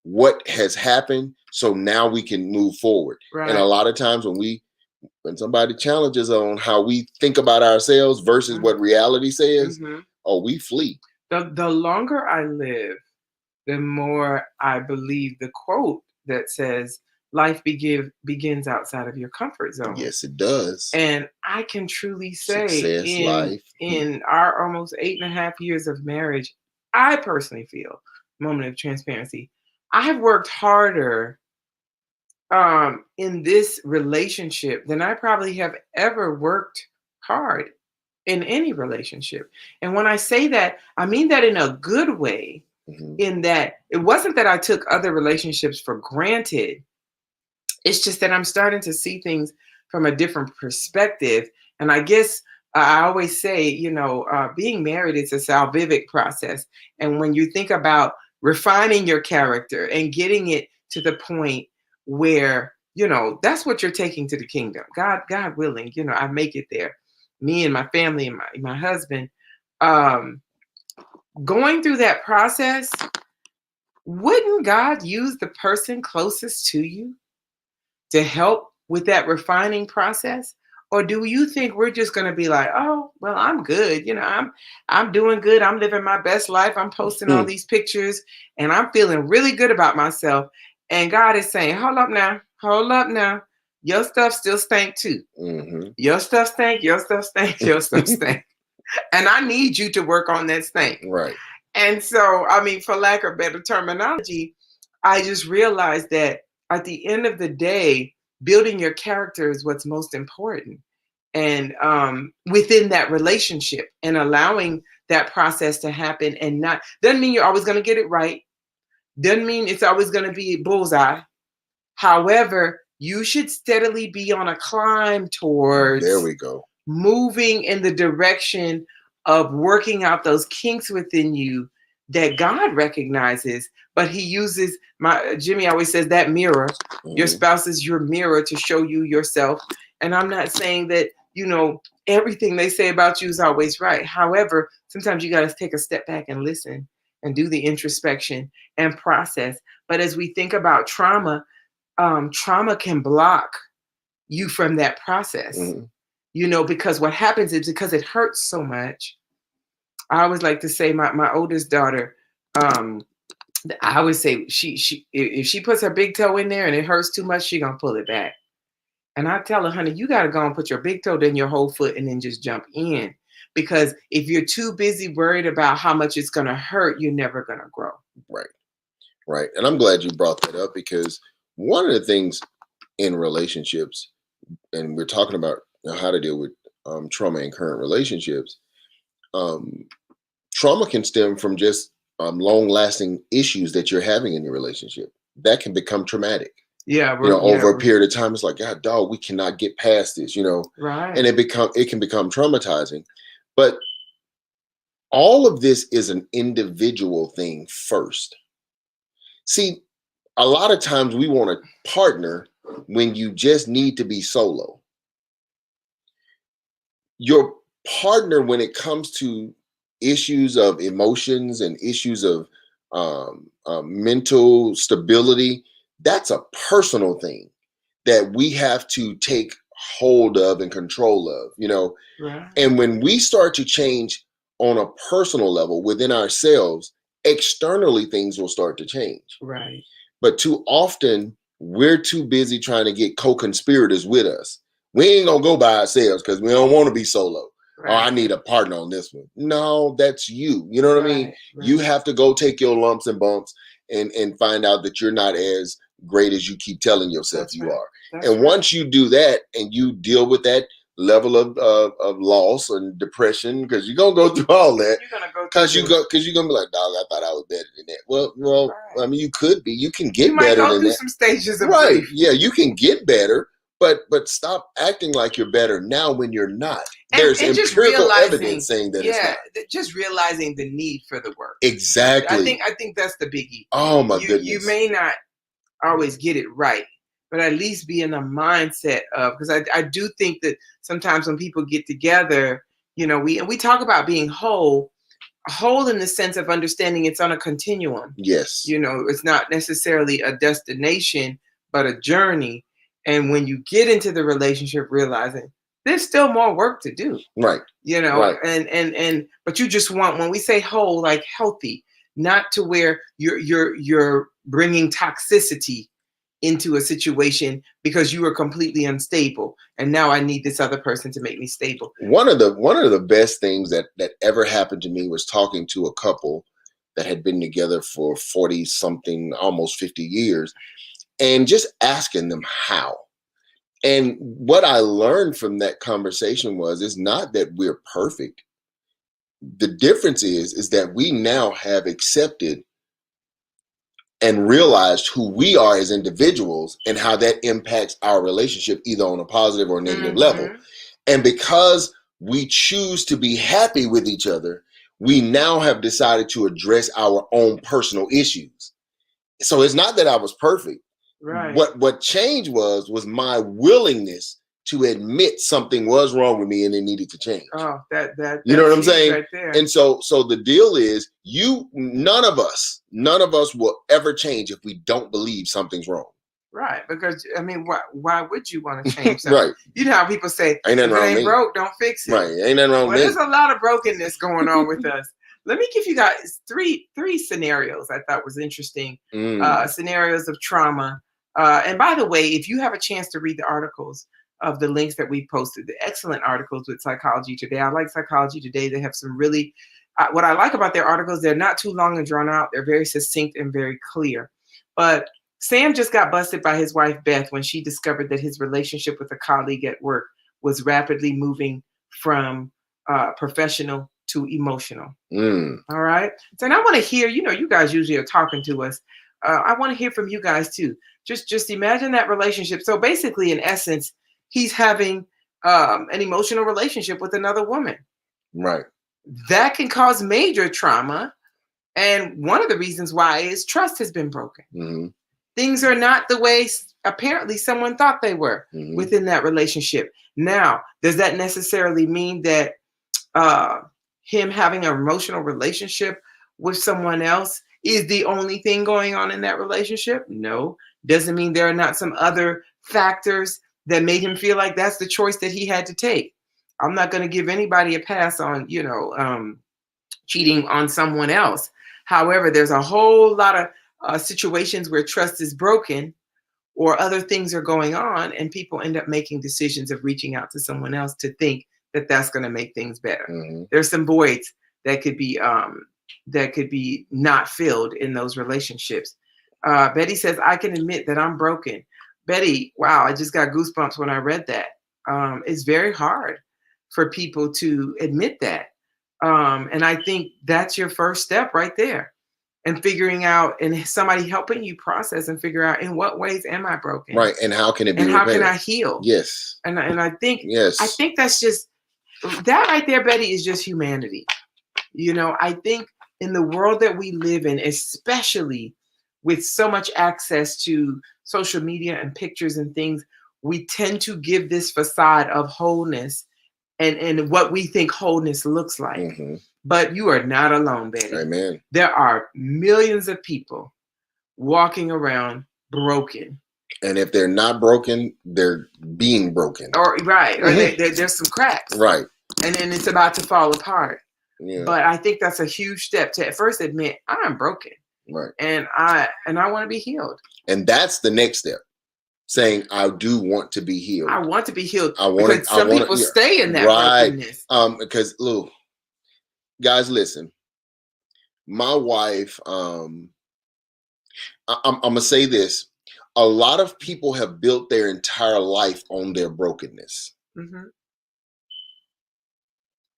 what has happened, so now we can move forward. Right. And a lot of times when somebody challenges on how we think about ourselves versus what reality says, Mhm. oh, we flee. The longer I live, the more I believe the quote that says life begins outside of your comfort zone. Yes, it does. And I can truly say, Success, life. in our almost 8.5 years of marriage, I personally feel, moment of transparency, I have worked harder in this relationship than I probably have ever worked hard in any relationship. And when I say that, I mean that in a good way, in that it wasn't that I took other relationships for granted. It's just that I'm starting to see things from a different perspective. And I guess I always say, being married is a salvific process. And when you think about refining your character and getting it to the point where, that's what you're taking to the kingdom. God willing, I make it there. Me and my family and my husband, um, going through that process, wouldn't God use the person closest to you to help with that refining process? Or do you think we're just going to be like, oh, well, I'm good. I'm doing good. I'm living my best life. I'm posting all these pictures and I'm feeling really good about myself. And God is saying, hold up now. Hold up now. Your stuff still stank too. Your stuff stank. Your stuff stank. Your stuff stank. And I need you to work on that stank. Right. And so, I mean, for lack of better terminology, I just realized that at the end of the day, building your character is what's most important. And within that relationship, and allowing that process to happen, and not doesn't mean you're always going to get it right. Doesn't mean it's always going to be bullseye. However, you should steadily be on a climb towards, there we go, moving in the direction of working out those kinks within you that God recognizes, but he uses, Jimmy always says, that mirror. Your spouse is your mirror to show you yourself. And I'm not saying that, everything they say about you is always right. However, sometimes you got to take a step back and listen and do the introspection and process. But as we think about trauma, trauma can block you from that process, Mhm. because what happens is because it hurts so much. I always like to say my oldest daughter, um, I always say she if she puts her big toe in there and it hurts too much, she gonna pull it back. And I tell her, honey, you gotta go and put your big toe, then your whole foot, and then just jump in. Because if you're too busy worried about how much it's gonna hurt, you're never gonna grow. Right. Right. And I'm glad you brought that up because one of the things in relationships, and we're talking about how to deal with trauma in current relationships. Um, Trauma can stem from just long-lasting issues that you're having in your relationship. That can become traumatic. Yeah, Over a period of time, it's like, God, dog, we cannot get past this. And right. it can become traumatizing. But all of this is an individual thing first. See, a lot of times we want a partner when you just need to be solo. Your partner, when it comes to issues of emotions and issues of mental stability, that's a personal thing that we have to take hold of and control of. Right. And when we start to change on a personal level within ourselves, externally things will start to change. Right. But too often, we're too busy trying to get co-conspirators with us. We ain't gonna go by ourselves because we don't want to be solo. Oh, I Right. need a partner on this one. No, that's you. You know what I mean? Right. You Right. have to go take your lumps and bumps and find out that you're not as great as you keep telling yourself That's you right. are. That's And right. once you do that and you deal with that level of loss and depression, because you're gonna go through all that, You're gonna go because through it. you're gonna be like, dog, I thought I was better than that. I Right. mean, you could be. You can You get might better go than through that. some stages of Right. grief. Yeah, you can get better, but stop acting like you're better now when you're not. And There's just empirical evidence realizing, saying that it's yeah, not. just realizing the need for the work. Exactly. I think that's the biggie. Oh my You goodness. may not always get it right, but at least be in a mindset of, because I do think that sometimes when people get together, we talk about being whole in the sense of understanding it's on a continuum. Yes. It's not necessarily a destination, but a journey. And when you get into the relationship, realizing there's still more work to do, Right. Right. and but you just want, when we say whole, like healthy, not to where you're bringing toxicity into a situation because you were completely unstable and now I need this other person to make me stable. One of the best things that ever happened to me was talking to a couple that had been together for 40 something, almost 50 years, and just asking them how. And what I learned from that conversation was it's not that we're perfect. The difference is that we now have accepted and realized who we are as individuals and how that impacts our relationship either on a positive or negative level. Mm-hmm. And because we choose to be happy with each other, we now have decided to address our own personal issues. So it's not that I was perfect. Right. What changed was my willingness to admit something was wrong with me and it needed to change. Oh, that's You know what I'm huge saying? right there. And so the deal is none of us will ever change if we don't believe something's wrong. Right, because I mean, why would you want to change something? Right. You know how people say, Ain't nothing if it wrong with ain't me. broke, don't fix it. Right. Ain't nothing wrong Well, with there's me. a lot of brokenness going on with us. Let me give you guys three scenarios I thought was interesting. Scenarios of trauma. And by the way, if you have a chance to read the articles of the links that we posted, the excellent articles with Psychology Today. I like Psychology Today. They have some really, what I like about their articles, they're not too long and drawn out. They're very succinct and very clear. But Sam just got busted by his wife, Beth, when she discovered that his relationship with a colleague at work was rapidly moving from professional to emotional. All right. So, and I want to hear, you guys usually are talking to us. I want to hear from you guys too. Just imagine that relationship. So basically, in essence, he's having an emotional relationship with another woman. Right. That can cause major trauma. And one of the reasons why is trust has been broken. Mm-hmm. Things are not the way apparently someone thought they were within that relationship. Now, does that necessarily mean that him having an emotional relationship with someone else is the only thing going on in that relationship? No. Doesn't mean there are not some other factors that made him feel like that's the choice that he had to take. I'm not going to give anybody a pass on, cheating on someone else. However, there's a whole lot of situations where trust is broken or other things are going on, and people end up making decisions of reaching out to someone else to think that that's going to make things better. There's some voids that could be not filled in those relationships. Betty says, I can admit that I'm broken. Betty, wow, I just got goosebumps when I read that. It's very hard for people to admit that. And I think that's your first step right there. And figuring out, and somebody helping you process and figure out, in what ways am I broken? Right. And how can it be and how repaired? can I heal? Yes. And I think, yes. I think that's just, that right there, Betty, is just humanity. I think in the world that we live in, especially with so much access to social media and pictures and things, we tend to give this facade of wholeness and what we think wholeness looks like. But you are not alone, Betty. Amen. There are millions of people walking around broken. And if they're not broken, they're being broken. Or there's some cracks. Right. And then it's about to fall apart. Yeah. But I think that's a huge step to at first admit I'm broken. Right. And I want to be healed. And that's the next step. Saying I do want to be healed. I want to be healed. Because some people stay in that brokenness. Because look, guys, listen. My wife, I'm gonna say this. A lot of people have built their entire life on their brokenness.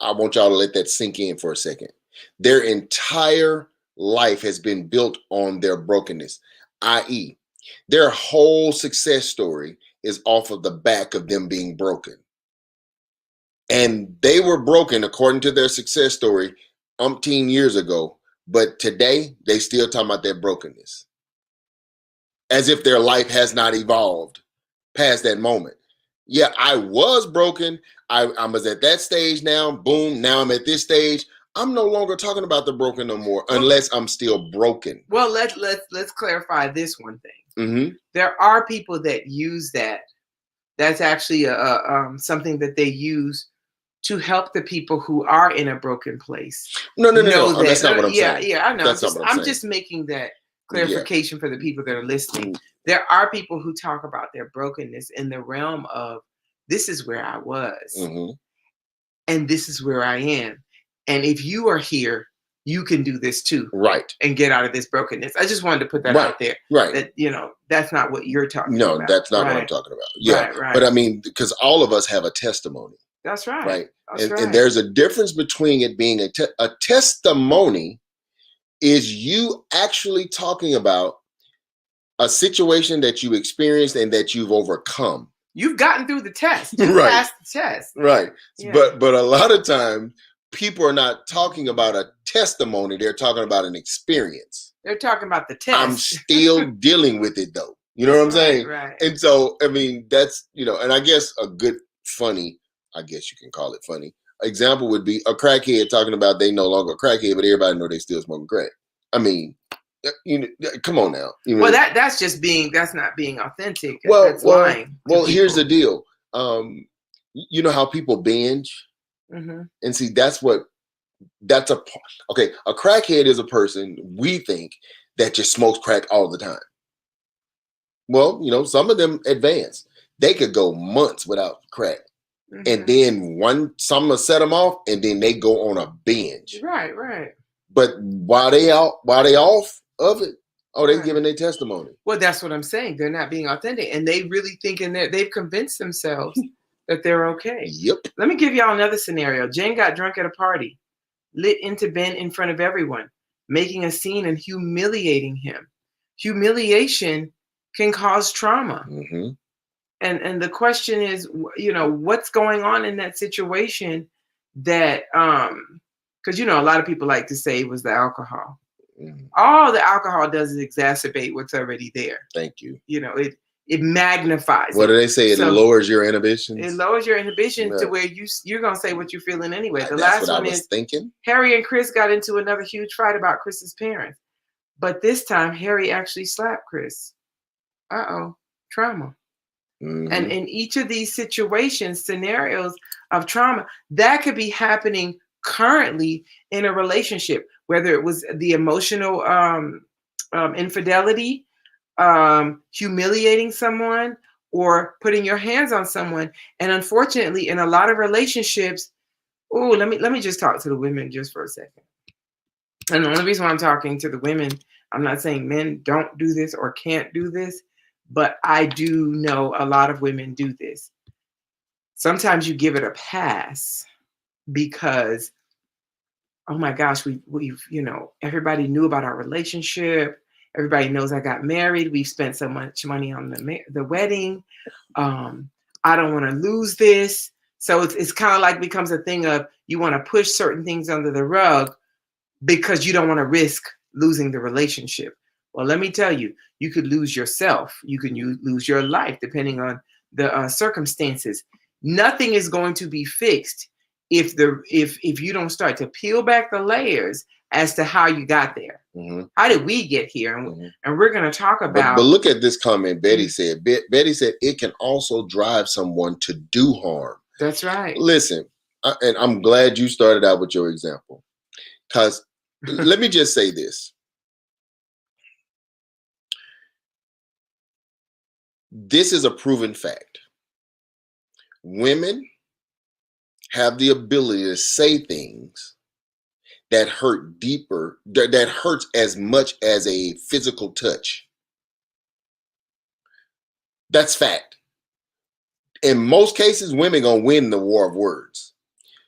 I want y'all to let that sink in for a second. Their entire life has been built on their brokenness, i.e., their whole success story is off of the back of them being broken. And they were broken, according to their success story, umpteen years ago. But today, they still talking about their brokenness. As if their life has not evolved past that moment. Yeah, I was broken. I was at that stage now. Boom, now I'm at this stage. I'm no longer talking about the broken no more, unless I'm still broken. Well, let's clarify this one thing. There are people that use that. That's actually something that they use to help the people who are in a broken place. No. That's not what I'm saying. Yeah, I know. That's not what I'm saying. Just making that clarification for the people that are listening. There are people who talk about their brokenness in the realm of, this is where I was, and this is where I am. And if you are here, you can do this too. Right. And get out of this brokenness. I just wanted to put that out there. Right. That, that's not what you're talking about. No, that's not what I'm talking about. Yeah. Right. But I mean, because all of us have a testimony. That's right. Right. That's and there's a difference between it being a testimony is you actually talking about a situation that you experienced and that you've overcome. You've gotten through the test. You passed the test. Right. Yeah. But a lot of times people are not talking about a testimony. They're talking about an experience. They're talking about the test. I'm still dealing with it though. You know what I'm saying? Right. And so, I mean, that's, and I guess a good funny, I guess you can call it funny, example would be a crackhead talking about they no longer a crackhead, but everybody know they still smoking crack. I mean, come on now. Well, that's not being authentic. Well, that's lying. Well, here's the deal. You know how people binge? And see, a crackhead is a person we think that just smokes crack all the time. Well, some of them advance. They could go months without crack. And then some set them off, and then they go on a binge. Right. But while they off of it, they're giving their testimony. Well, that's what I'm saying. They're not being authentic, and they really thinking that they've convinced themselves that they're okay. Yep. Let me give y'all another scenario. Jen got drunk at a party, lit into Ben in front of everyone, making a scene and humiliating him. Humiliation can cause trauma. And the question is, what's going on in that situation that, because, a lot of people like to say it was the alcohol. All the alcohol does is exacerbate what's already there. Thank you. it magnifies What it. do they say? It So lowers your it inhibitions. lowers your inhibitions to Yeah. where you're gonna say what you're feeling anyway. The That's last what I one was is thinking. Harry and Chris got into another huge fight about Chris's parents, but this time Harry actually slapped Chris. Uh-oh, trauma. And Hmm. in each of these situations, scenarios of trauma, that could be happening currently in a relationship, whether it was the emotional infidelity, humiliating someone, or putting your hands on someone. And unfortunately, in a lot of relationships, oh, let me just talk to the women just for a second. And the only reason why I'm talking to the women, I'm not saying men don't do this or can't do this, but I do know a lot of women do this. Sometimes you give it a pass because, oh my gosh, we've, everybody knew about our relationship. Everybody knows I got married. We've spent so much money on the wedding. I don't want to lose this. So it's kind of like becomes a thing of you want to push certain things under the rug because you don't want to risk losing the relationship. Well, let me tell you, you could lose yourself. You can lose your life depending on the circumstances. Nothing is going to be fixed if you don't start to peel back the layers as to how you got there. Hmm. How did we get here? And we're going to talk about. But look at this comment Betty said. Betty said it can also drive someone to do harm. That's right. Listen, and I'm glad you started out with your example, because let me just say this. This is a proven fact. Women have the ability to say things that hurt deeper, that hurts as much as a physical touch. That's fact. In most cases, women gonna win the war of words.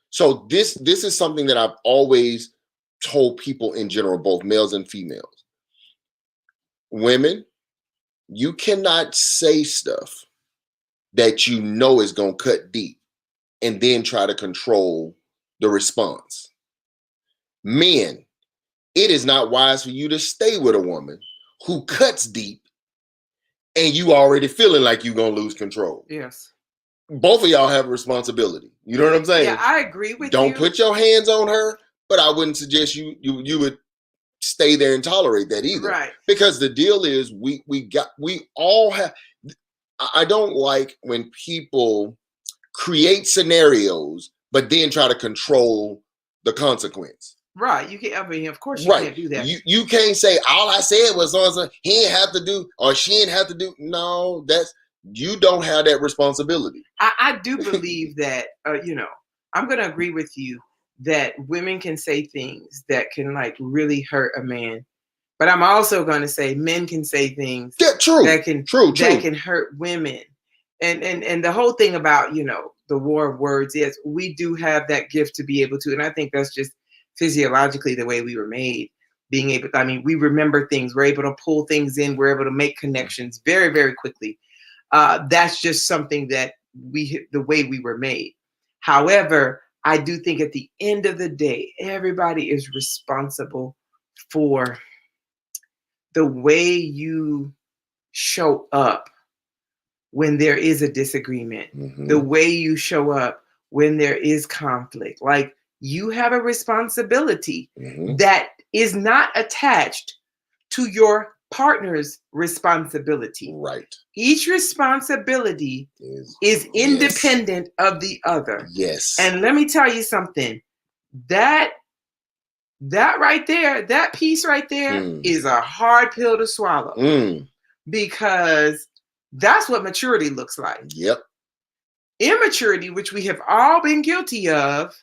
So this is something that I've always told people in general, both males and females. Women, you cannot say stuff that you know is gonna cut deep and then try to control the response. Men, it is not wise for you to stay with a woman who cuts deep and you already feeling like you're gonna lose control. Yes. Both of y'all have a responsibility. You know what I'm saying? Yeah, I agree with Don't you. put your hands on her, but I wouldn't suggest you would stay there and tolerate that either. Right. Because the deal is we all have. I don't like when people create scenarios but then try to control the consequence. Right. You can't. I mean, of course, you can't do that. You can't say all I said was so he didn't have to do or she didn't have to do. No, you don't have that responsibility. I do believe that. I'm going to agree with you that women can say things that can like really hurt a man, but I'm also going to say men can say things that can hurt women. And the whole thing about the war of words is we do have that gift to be able to, and I think that's just physiologically the way we were made, being able to, I mean, we remember things, we're able to pull things in, we're able to make connections very, very quickly. That's just something that the way we were made. However, I do think at the end of the day, everybody is responsible for the way you show up when there is a disagreement, the way you show up when there is conflict. Like, you have a responsibility that is not attached to your partner's responsibility. Right. Each responsibility is independent of the other. Yes. And let me tell you something. That right there, that piece right there is a hard pill to swallow. Because that's what maturity looks like. Yep. Immaturity, which we have all been guilty of.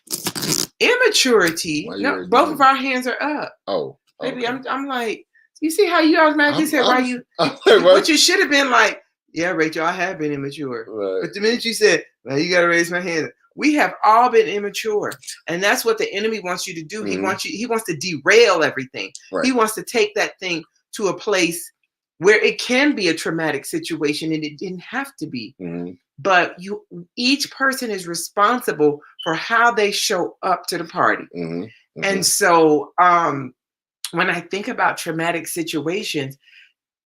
Immaturity. No, both of our hands are up. Oh, okay. Baby, I'm like, you see how you automatically said what you should have been like, yeah, Rachel, I have been immature. Right. But the minute you said, well, you got to raise my hand, we have all been immature. And that's what the enemy wants you to do. He wants to derail everything. Right. He wants to take that thing to a place where it can be a traumatic situation, and it didn't have to be. But each person is responsible for how they show up to the party. And so when I think about traumatic situations,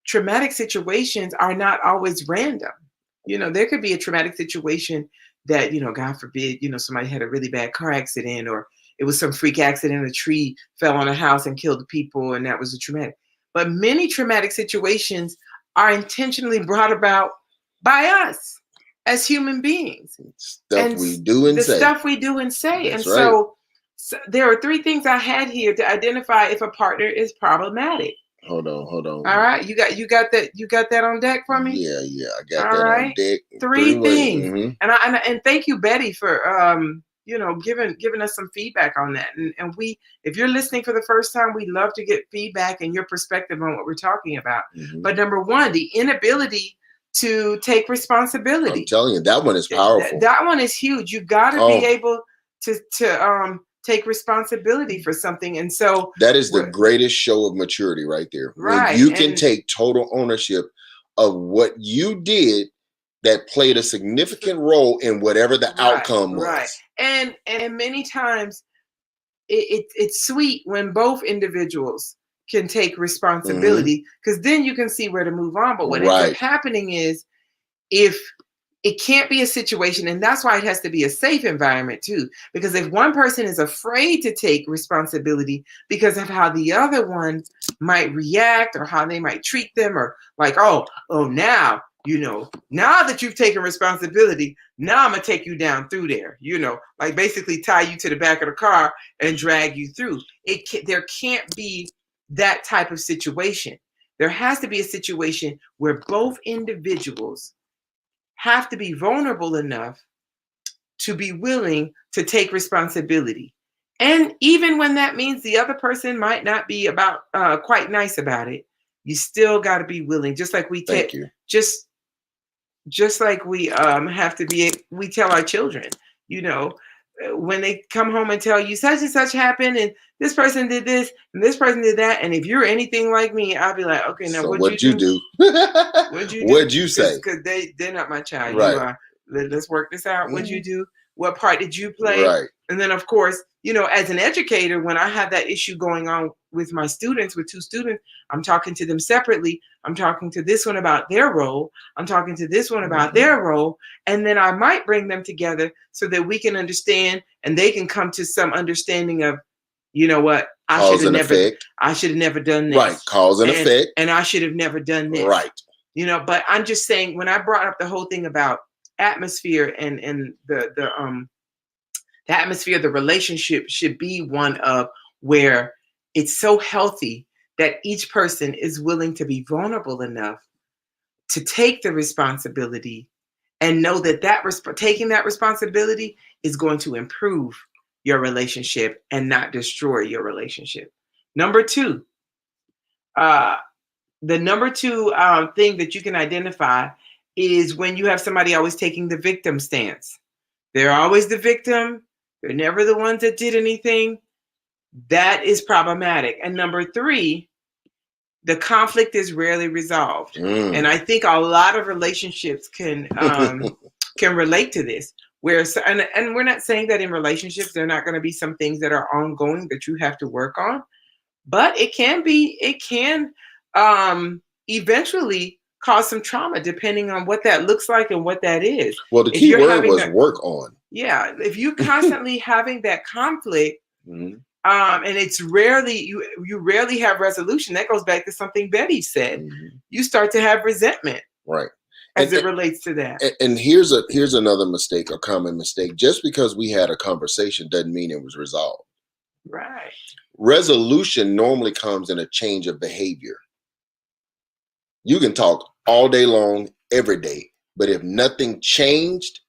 traumatic situations are not always random. There could be a traumatic situation that, God forbid, somebody had a really bad car accident, or it was some freak accident, a tree fell on a house and killed the people, and that was a traumatic. But many traumatic situations are intentionally brought about by us as human beings. Stuff And we do and the say. stuff we do and say. That's And right. so there are 3 things I had here to identify if a partner is problematic. Hold on. All right, you got that on deck for me? Yeah, I got All that right. on deck. 3 things. Mm-hmm. And thank you, Betty, for giving us some feedback on that. And if you're listening for the first time, we love to get feedback and your perspective on what we're talking about. Mm-hmm. But number 1, the inability to take responsibility. I'm telling you, that one is powerful. That one is huge. You got to be able to take responsibility for something. And so that is the greatest show of maturity right there. Right. When you can take total ownership of what you did that played a significant role in whatever the outcome was. Right. And many times it's sweet when both individuals can take responsibility, because then you can see where to move on. But what ends up happening is, if it can't be a situation, and that's why it has to be a safe environment too, because if one person is afraid to take responsibility because of how the other one might react or how they might treat them, or like, oh now that you've taken responsibility, now I'm gonna take you down through there, like basically tie you to the back of the car and drag you through. There can't be that type of situation. There has to be a situation where both individuals have to be vulnerable enough to be willing to take responsibility. And even when that means the other person might not be quite nice about it, you still got to be willing. Just like we take, just like we have to be. We tell our children, when they come home and tell you such and such happened, and this person did this, and this person did that, and if you're anything like me, I'll be like, okay, now so what'd you do? What'd you do? What'd you say? Because they're not my child. Right. You are. Let's work this out. What'd you do? What part did you play? Right. And then, of course, as an educator, when I have that issue going on with my students, with 2 students, I'm talking to them separately. I'm talking to this one about their role. I'm talking to this one about their role. And then I might bring them together so that we can understand, and they can come to some understanding of, what, I should have never done this. Right. Cause and effect. And I should have never done this. Right. But I'm just saying, when I brought up the whole thing about atmosphere and the atmosphere, the relationship should be one of where it's so healthy that each person is willing to be vulnerable enough to take the responsibility and know that taking that responsibility is going to improve your relationship and not destroy your relationship. Number 2, the number 2 thing that you can identify is when you have somebody always taking the victim stance. They're always the victim. They're never the ones that did anything. That is problematic. And number 3, the conflict is rarely resolved. And I think a lot of relationships can relate to this. And we're not saying that in relationships there are not going to be some things that are ongoing that you have to work on, but it can eventually cause some trauma depending on what that looks like and what that is. Well, the key word was work on. Yeah, if you're constantly having that conflict, and it's rarely you rarely have resolution. That goes back to something Betty said. You start to have resentment, right, as it relates to that. And here's another mistake, a common mistake. Just because we had a conversation doesn't mean it was resolved. Right. Resolution normally comes in a change of behavior. You can talk all day long, every day, but if nothing changed,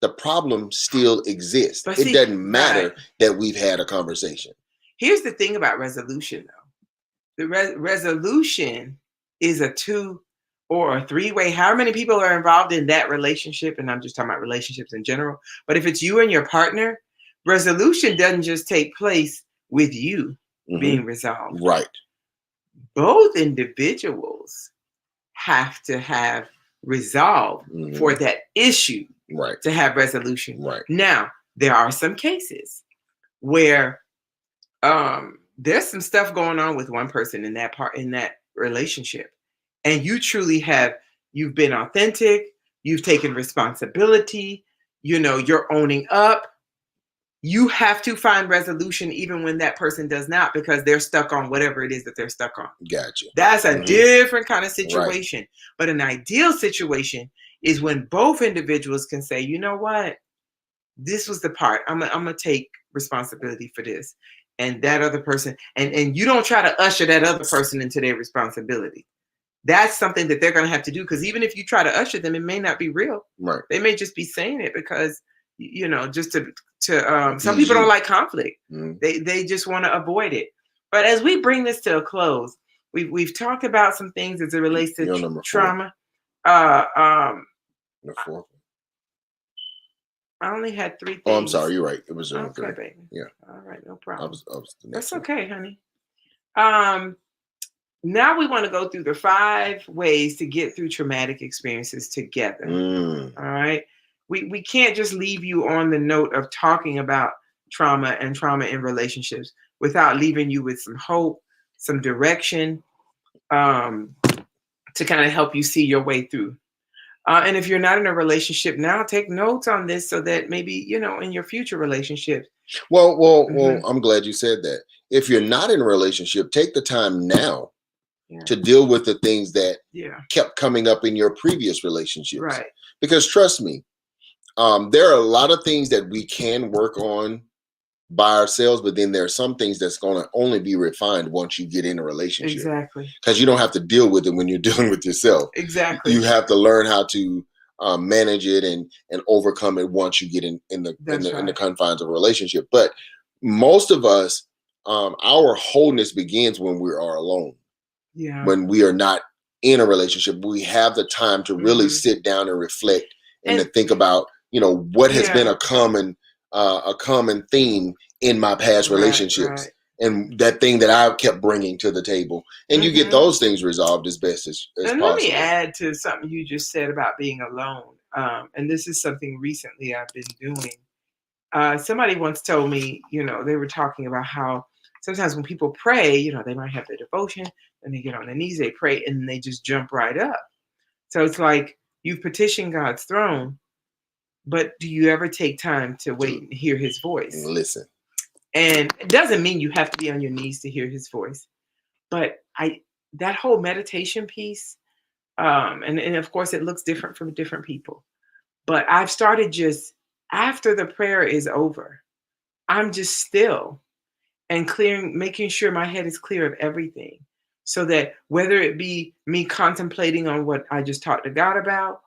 the problem still exists. It doesn't matter that we've had a conversation. Here's the thing about resolution, though. The resolution is a 2 or a 3-way. However many people are involved in that relationship, and I'm just talking about relationships in general. But if it's you and your partner, resolution doesn't just take place with you being resolved. Right. Both individuals have to have resolve for that issue to have resolution. Right. Now, there are some cases where there's some stuff going on with one person in that relationship, and you truly you've been authentic, you've taken responsibility, you're owning up, you have to find resolution even when that person does not, because they're stuck on whatever it is that they're stuck on. Gotcha. That's a different kind of situation. Right. But an ideal situation is when both individuals can say, you know what, this was the part. I'm gonna take responsibility for this. And that other person, and you don't try to usher that other person into their responsibility. That's something that they're gonna have to do, because even if you try to usher them, it may not be real. Right. They may just be saying it because, just to some people don't like conflict. They just want to avoid it. But as we bring this to a close, we've talked about some things as it relates to trauma. Number 4. I only had 3 things. Oh, I'm sorry. You're right. It was okay, 3. baby. Yeah. All right, no problem. That's okay, honey. Now we want to go through the 5 ways to get through traumatic experiences together. All right. We can't just leave you on the note of talking about trauma and trauma in relationships without leaving you with some hope, some direction, to kind of help you see your way through. And if you're not in a relationship now, take notes on this so that maybe, in your future relationships. Well, I'm glad you said that. If you're not in a relationship, take the time now to deal with the things that kept coming up in your previous relationships. Right. Because trust me, there are a lot of things that we can work on by ourselves, but then there are some things that's going to only be refined once you get in a relationship. Exactly. Because you don't have to deal with it when you're dealing with yourself. Exactly. You have to learn how to manage it and overcome it once you get in the confines of a relationship. But most of us, our wholeness begins when we are alone. Yeah. When we are not in a relationship, we have the time to really sit down and reflect and to think about, what has been a common theme in my past relationships, and that thing that I kept bringing to the table, and you get those things resolved as best as possible. Let me add to something you just said about being alone. And this is something recently I've been doing. Somebody once told me, they were talking about how sometimes when people pray, they might have their devotion and they get on their knees, they pray, and they just jump right up. So it's like you've petitioned God's throne, but do you ever take time to wait and hear his voice? And listen. And it doesn't mean you have to be on your knees to hear his voice. But that whole meditation piece, and of course it looks different from different people. But I've started just after the prayer is over, I'm just still and making sure my head is clear of everything. So that whether it be me contemplating on what I just talked to God about,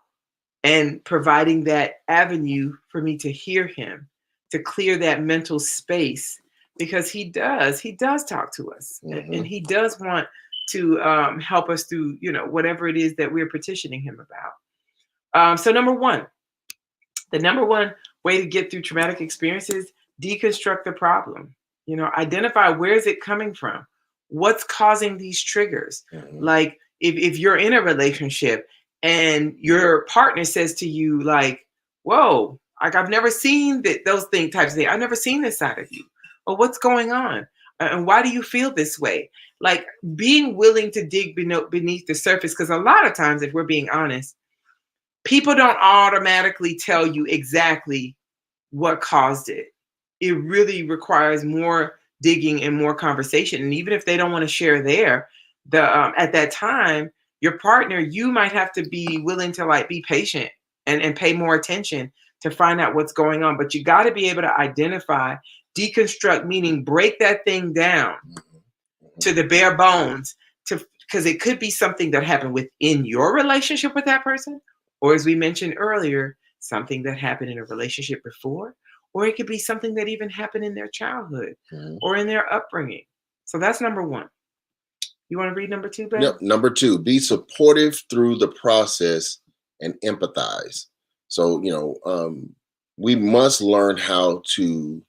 and providing that avenue for me to hear him, to clear that mental space, because he does talk to us, and he does want to help us through, whatever it is that we're petitioning him about. So the number one way to get through traumatic experiences, deconstruct the problem. Identify where is it coming from? What's causing these triggers? Like if you're in a relationship and your partner says to you, like, whoa, like I've never seen those types of things. I've never seen this side of you. Or what's going on? And why do you feel this way? Like being willing to dig beneath the surface. Because a lot of times, if we're being honest, people don't automatically tell you exactly what caused it. It really requires more digging and more conversation. And even if they don't want to share at that time, your partner, you might have to be willing to be patient and pay more attention to find out what's going on. But you got to be able to identify, deconstruct, meaning break that thing down to the bare bones, because it could be something that happened within your relationship with that person, or as we mentioned earlier, something that happened in a relationship before, or it could be something that even happened in their childhood or in their upbringing. So that's number 1. You want to read number 2, Ben? Yep. Number 2, be supportive through the process and empathize. So, we must learn how to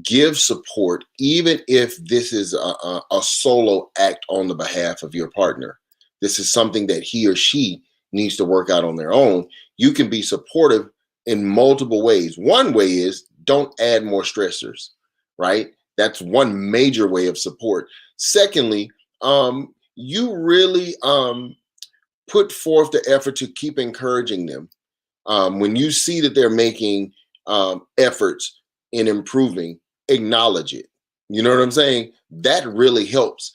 give support, even if this is a solo act on the behalf of your partner. This is something that he or she needs to work out on their own. You can be supportive in multiple ways. One way is don't add more stressors, right? That's one major way of support. Secondly, you really put forth the effort to keep encouraging them. When you see that they're making efforts in improving, acknowledge it. You know what I'm saying? That really helps.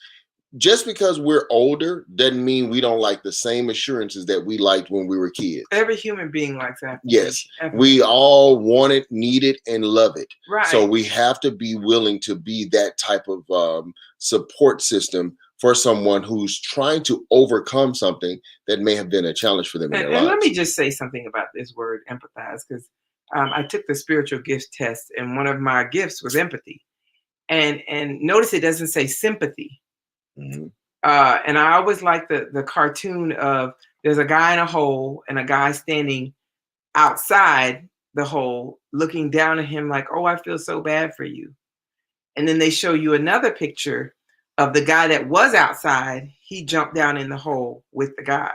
Just because we're older doesn't mean we don't like the same assurances that we liked when we were kids. Every human being likes Yes, affirmation. we all want it, need it, and love it. Right. So we have to be willing to be that type of support system for someone who's trying to overcome something that may have been a challenge for them in their lives. And let me just say something about this word empathize, because I took the spiritual gifts test, and one of my gifts was empathy. And notice it doesn't say sympathy. Mhm. And I always like the cartoon of there's a guy in a hole and a guy standing outside the hole looking down at him like, oh, I feel so bad for you. And then they show you another picture of the guy that was outside. He jumped down in the hole with the guy.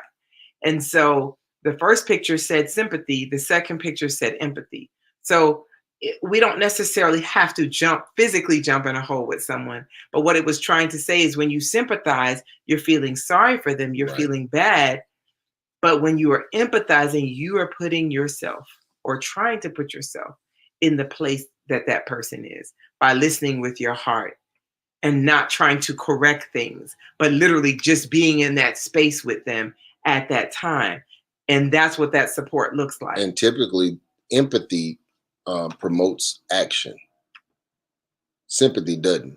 And so the first picture said sympathy, the second picture said empathy. So we don't necessarily have to physically jump in a hole with someone. But what it was trying to say is when you sympathize, you're feeling sorry for them, you're feeling bad. But when you are empathizing, you are putting yourself or trying to put yourself in the place that that person is by listening with your heart and not trying to correct things, but literally just being in that space with them at that time. And that's what that support looks like. And typically, empathy promotes action. Sympathy doesn't.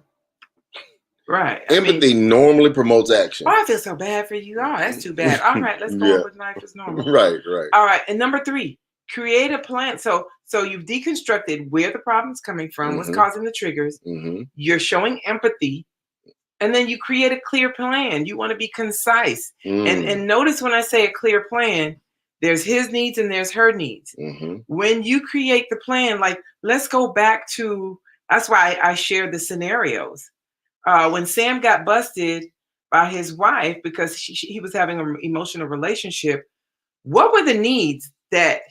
Right. Empathy normally promotes action. Oh, I feel so bad for you. Oh, that's too bad. All right, let's go on with life as normal. Right. All right. And number 3, create a plan. So you've deconstructed where the problem's coming from, what's causing the triggers. You're showing empathy. And then you create a clear plan. You want to be concise. And notice when I say a clear plan, there's his needs and there's her needs. When you create the plan, like let's go back to, that's why I share the scenarios. When Sam got busted by his wife because he was having an emotional relationship, what were the needs that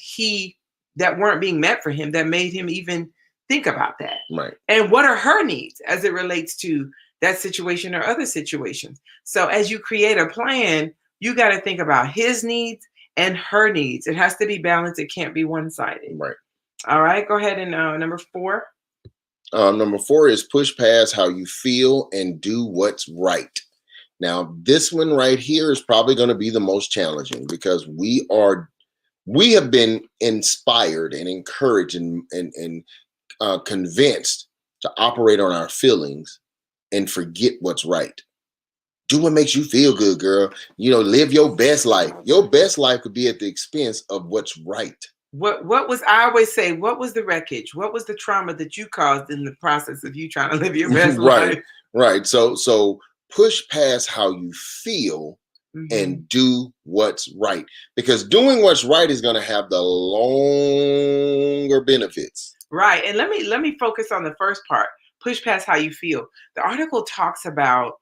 weren't being met for him that made him even think about that? Right. And what are her needs as it relates to that situation or other situations? So as you create a plan, you got to think about his needs and her needs. It has to be balanced. It can't be one-sided. Right. All right. Go ahead and number 4. Number 4 is push past how you feel and do what's right. Now, this one right here is probably going to be the most challenging because we have been inspired and encouraged and convinced to operate on our feelings and forget what's right. Do what makes you feel good, girl. Live your best life. Your best life could be at the expense of what's right. What was, I always say, what was the wreckage? What was the trauma that you caused in the process of you trying to live your best life? Right. So push past how you feel and do what's right. Because doing what's right is going to have the longer benefits. Right. And let me focus on the first part. Push past how you feel. The article talks about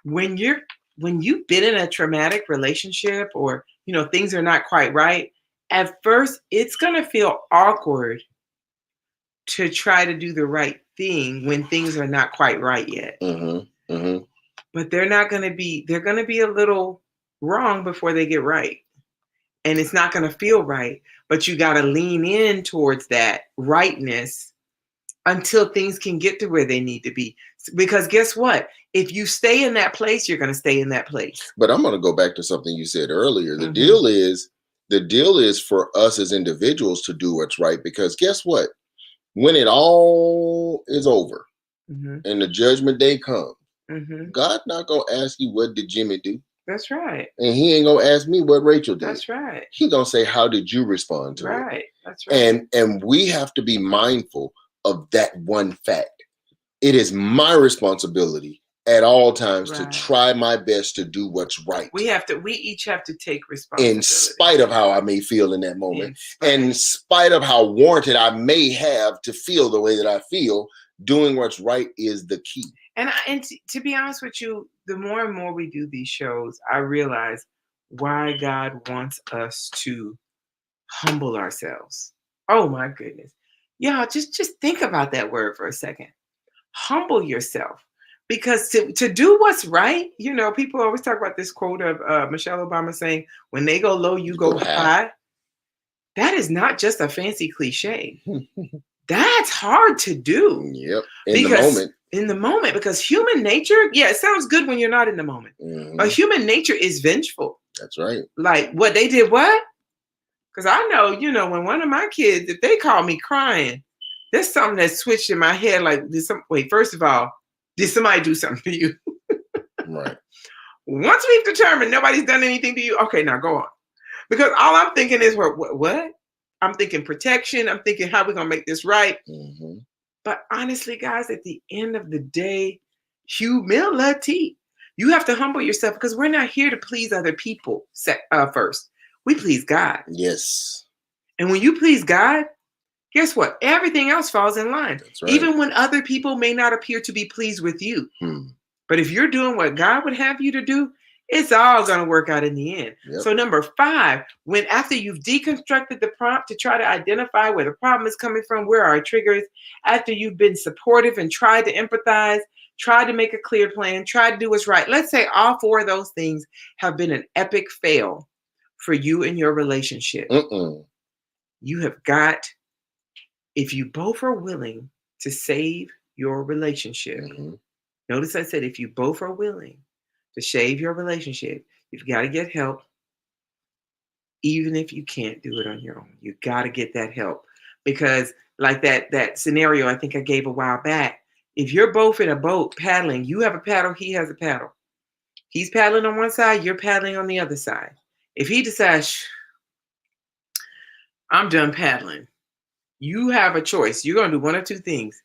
when you've been in a traumatic relationship or, things are not quite right. At first, it's going to feel awkward to try to do the right thing when things are not quite right yet. But they're going to be a little wrong before they get right. And it's not going to feel right, but you got to lean in towards that rightness until things can get to where they need to be. Because guess what? If you stay in that place, you're going to stay in that place. But I'm going to go back to something you said earlier. The deal is for us as individuals to do what's right, because guess what? When it all is over and the judgment day comes, God's not going to ask you, what did Jimmy do? That's right. And he ain't going to ask me what Rachel did. That's right. He's going to say, how did you respond to it? Right. That's right. And we have to be mindful of that one fact. It is my responsibility at all times to try my best to do what's right. We each have to take responsibility. In spite of how I may feel in that moment. In spite of how warranted I may have to feel the way that I feel, doing what's right is the key. And to be honest with you, the more and more we do these shows, I realize why God wants us to humble ourselves. Oh my goodness. Y'all, just think about that word for a second. Humble yourself. because to do what's right, people always talk about this quote of Michelle Obama saying, when they go low, you You go go high. high. That is not just a fancy cliche. That's hard to do. Yep. In the Because moment. in the moment, because human nature, yeah, it sounds good when you're not in the moment. But human nature is vengeful. That's right. Like, what they did, what? Because I know, when one of my kids, if they call me crying, there's something that switched in my head. Like, wait, first of all, did somebody do something to you? Right. Once we've determined nobody's done anything to you, okay, now go on. Because all I'm thinking is, what? I'm thinking protection. I'm thinking, how are we going to make this right? But honestly, guys, at the end of the day, humility. You have to humble yourself, because we're not here to please other people first. We please God. Yes. And when you please God, guess what? Everything else falls in line. That's right. Even when other people may not appear to be pleased with you. But if you're doing what God would have you to do, it's all going to work out in the end. Yep. So number 5, when after you've deconstructed the prompt to try to identify where the problem is coming from, where are our triggers, after you've been supportive and tried to empathize, tried to make a clear plan, tried to do what's right. Let's say all 4 of those things have been an epic fail for you and your relationship. You have got, if you both are willing to save your relationship, notice I said, if you both are willing to save your relationship, you've got to get help. Even if you can't do it on your own, you got to get that help. Because like that scenario I think I gave a while back, if you're both in a boat paddling, you have a paddle, he has a paddle. He's paddling on one side, you're paddling on the other side. If he decides, I'm done paddling, you have a choice. You're going to do one of 2 things.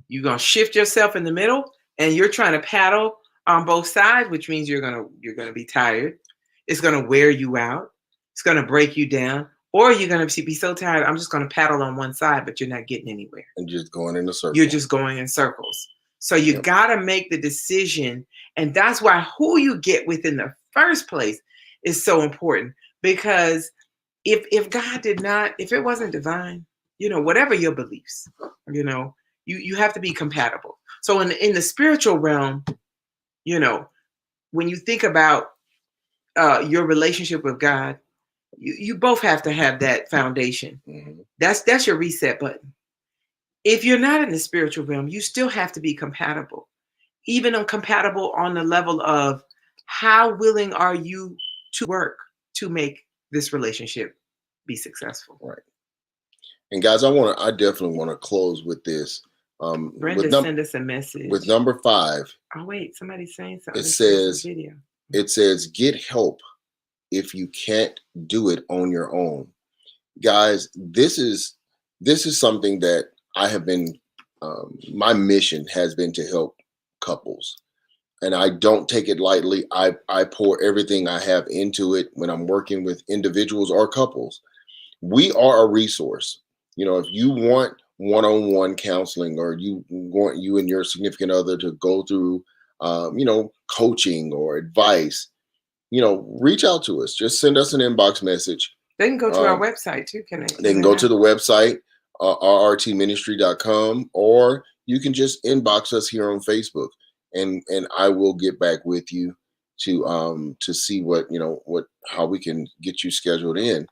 You're going to shift yourself in the middle, and you're trying to paddle on both sides, which means you're going to be tired. It's going to wear you out. It's going to break you down. Or you're going to be so tired, I'm just going to paddle on one side, but you're not getting anywhere. And just going in a circle. You're just going in circles. So you got to make the decision. And that's why who you get with in the first place is so important. Because if God did not, if it wasn't divine, whatever your beliefs, you have to be compatible. So in the spiritual realm, when you think about your relationship with God, you both have to have that foundation. That's your reset button. If you're not in the spiritual realm, you still have to be compatible. Even compatible on the level of how willing are you to work to make this relationship be successful. Right. And guys, I definitely want to close with this. Brenda send us a message. With number 5. Oh, wait, somebody's saying something. It says, get help if you can't do it on your own. Guys, this is something that I have been, my mission has been to help couples. And I don't take it lightly. I pour everything I have into it when I'm working with individuals or couples. We are a resource. If you want one-on-one counseling, or you want you and your significant other to go through, coaching or advice, reach out to us. Just send us an inbox message. They can go to our website too, can they? They can go to the website, rrtministry.com, or you can just inbox us here on Facebook, and I will get back with you to see how we can get you scheduled in.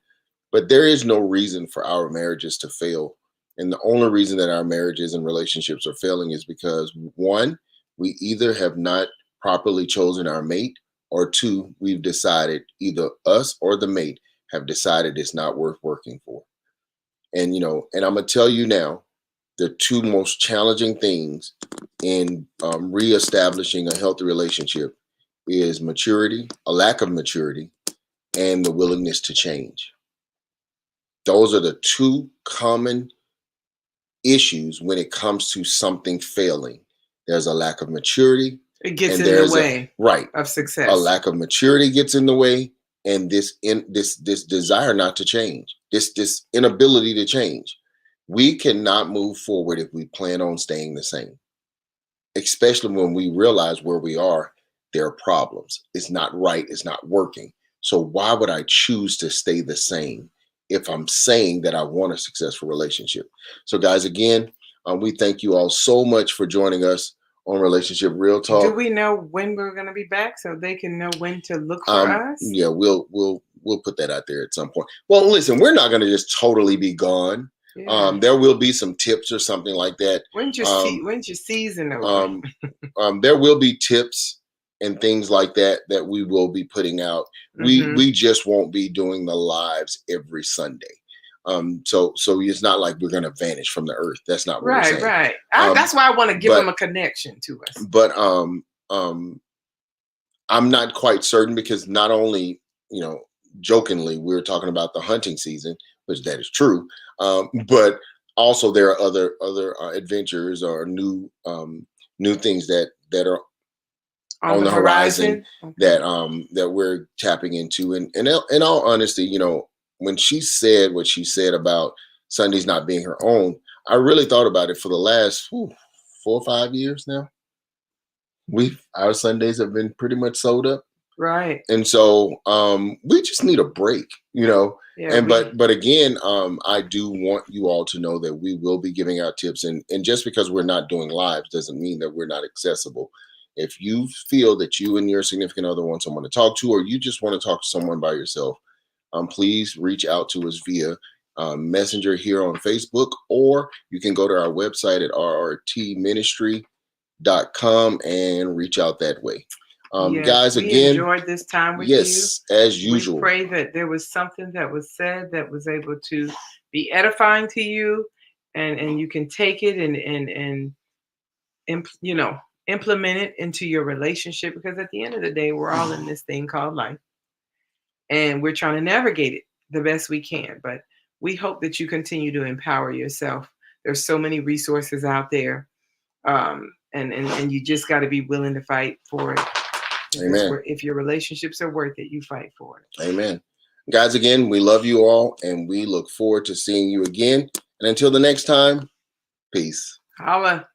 But there is no reason for our marriages to fail. And the only reason that our marriages and relationships are failing is because, 1, we either have not properly chosen our mate, or 2, we've decided, either us or the mate have decided it's not worth working for. And, and I'm going to tell you now, the 2 most challenging things in reestablishing a healthy relationship is maturity, a lack of maturity, and the willingness to change. Those are the 2 common issues when it comes to something failing. There's a lack of maturity. It gets in the way of success. A lack of maturity gets in the way, and this desire not to change, this inability to change. We cannot move forward if we plan on staying the same, especially when we realize where we are, there are problems. It's not right. It's not working. So why would I choose to stay the same if I'm saying that I want a successful relationship? So guys, again, we thank you all so much for joining us on Relationship Real Do Talk. we know when we're going to be back so they can know when to look for us? Yeah, we'll put that out there at some point. Well, listen, we're not going to just totally be gone. Yeah. There will be some tips or something like that. When's your season over? Um, there will be tips and things like that that we will be putting out. We just won't be doing the lives every Sunday. So it's not like we're going to vanish from the earth. That's not what we're saying. Right. That's why I want to give them a connection to us. But I'm not quite certain, because not only, jokingly, we were talking about the hunting season, which that is true, but also there are other adventures or new things that are on the horizon, Okay. that we're tapping into. And in all honesty, when she said what she said about Sundays not being her own, I really thought about it for the last 4 or 5 years now. Our Sundays have been pretty much sold up. Right. And so we just need a break, Yeah, and but again, I do want you all to know that we will be giving out tips, and just because we're not doing lives doesn't mean that we're not accessible. If you feel that you and your significant other want someone to talk to, or you just want to talk to someone by yourself, please reach out to us via Messenger here on Facebook, or you can go to our website at rrtministry.com and reach out that way. Yes, guys, we again, enjoyed this time with yes, you. as usual. We pray that there was something that was said that was able to be edifying to you, and you can take it and implement it into your relationship, because at the end of the day, we're all in this thing called life, and we're trying to navigate it the best we can. But we hope that you continue to empower yourself. There's so many resources out there, and you just got to be willing to fight for it. Amen. If your relationships are worth it, you fight for it. Amen. Guys, again, we love you all, and we look forward to seeing you again. And until the next time, peace. Holla.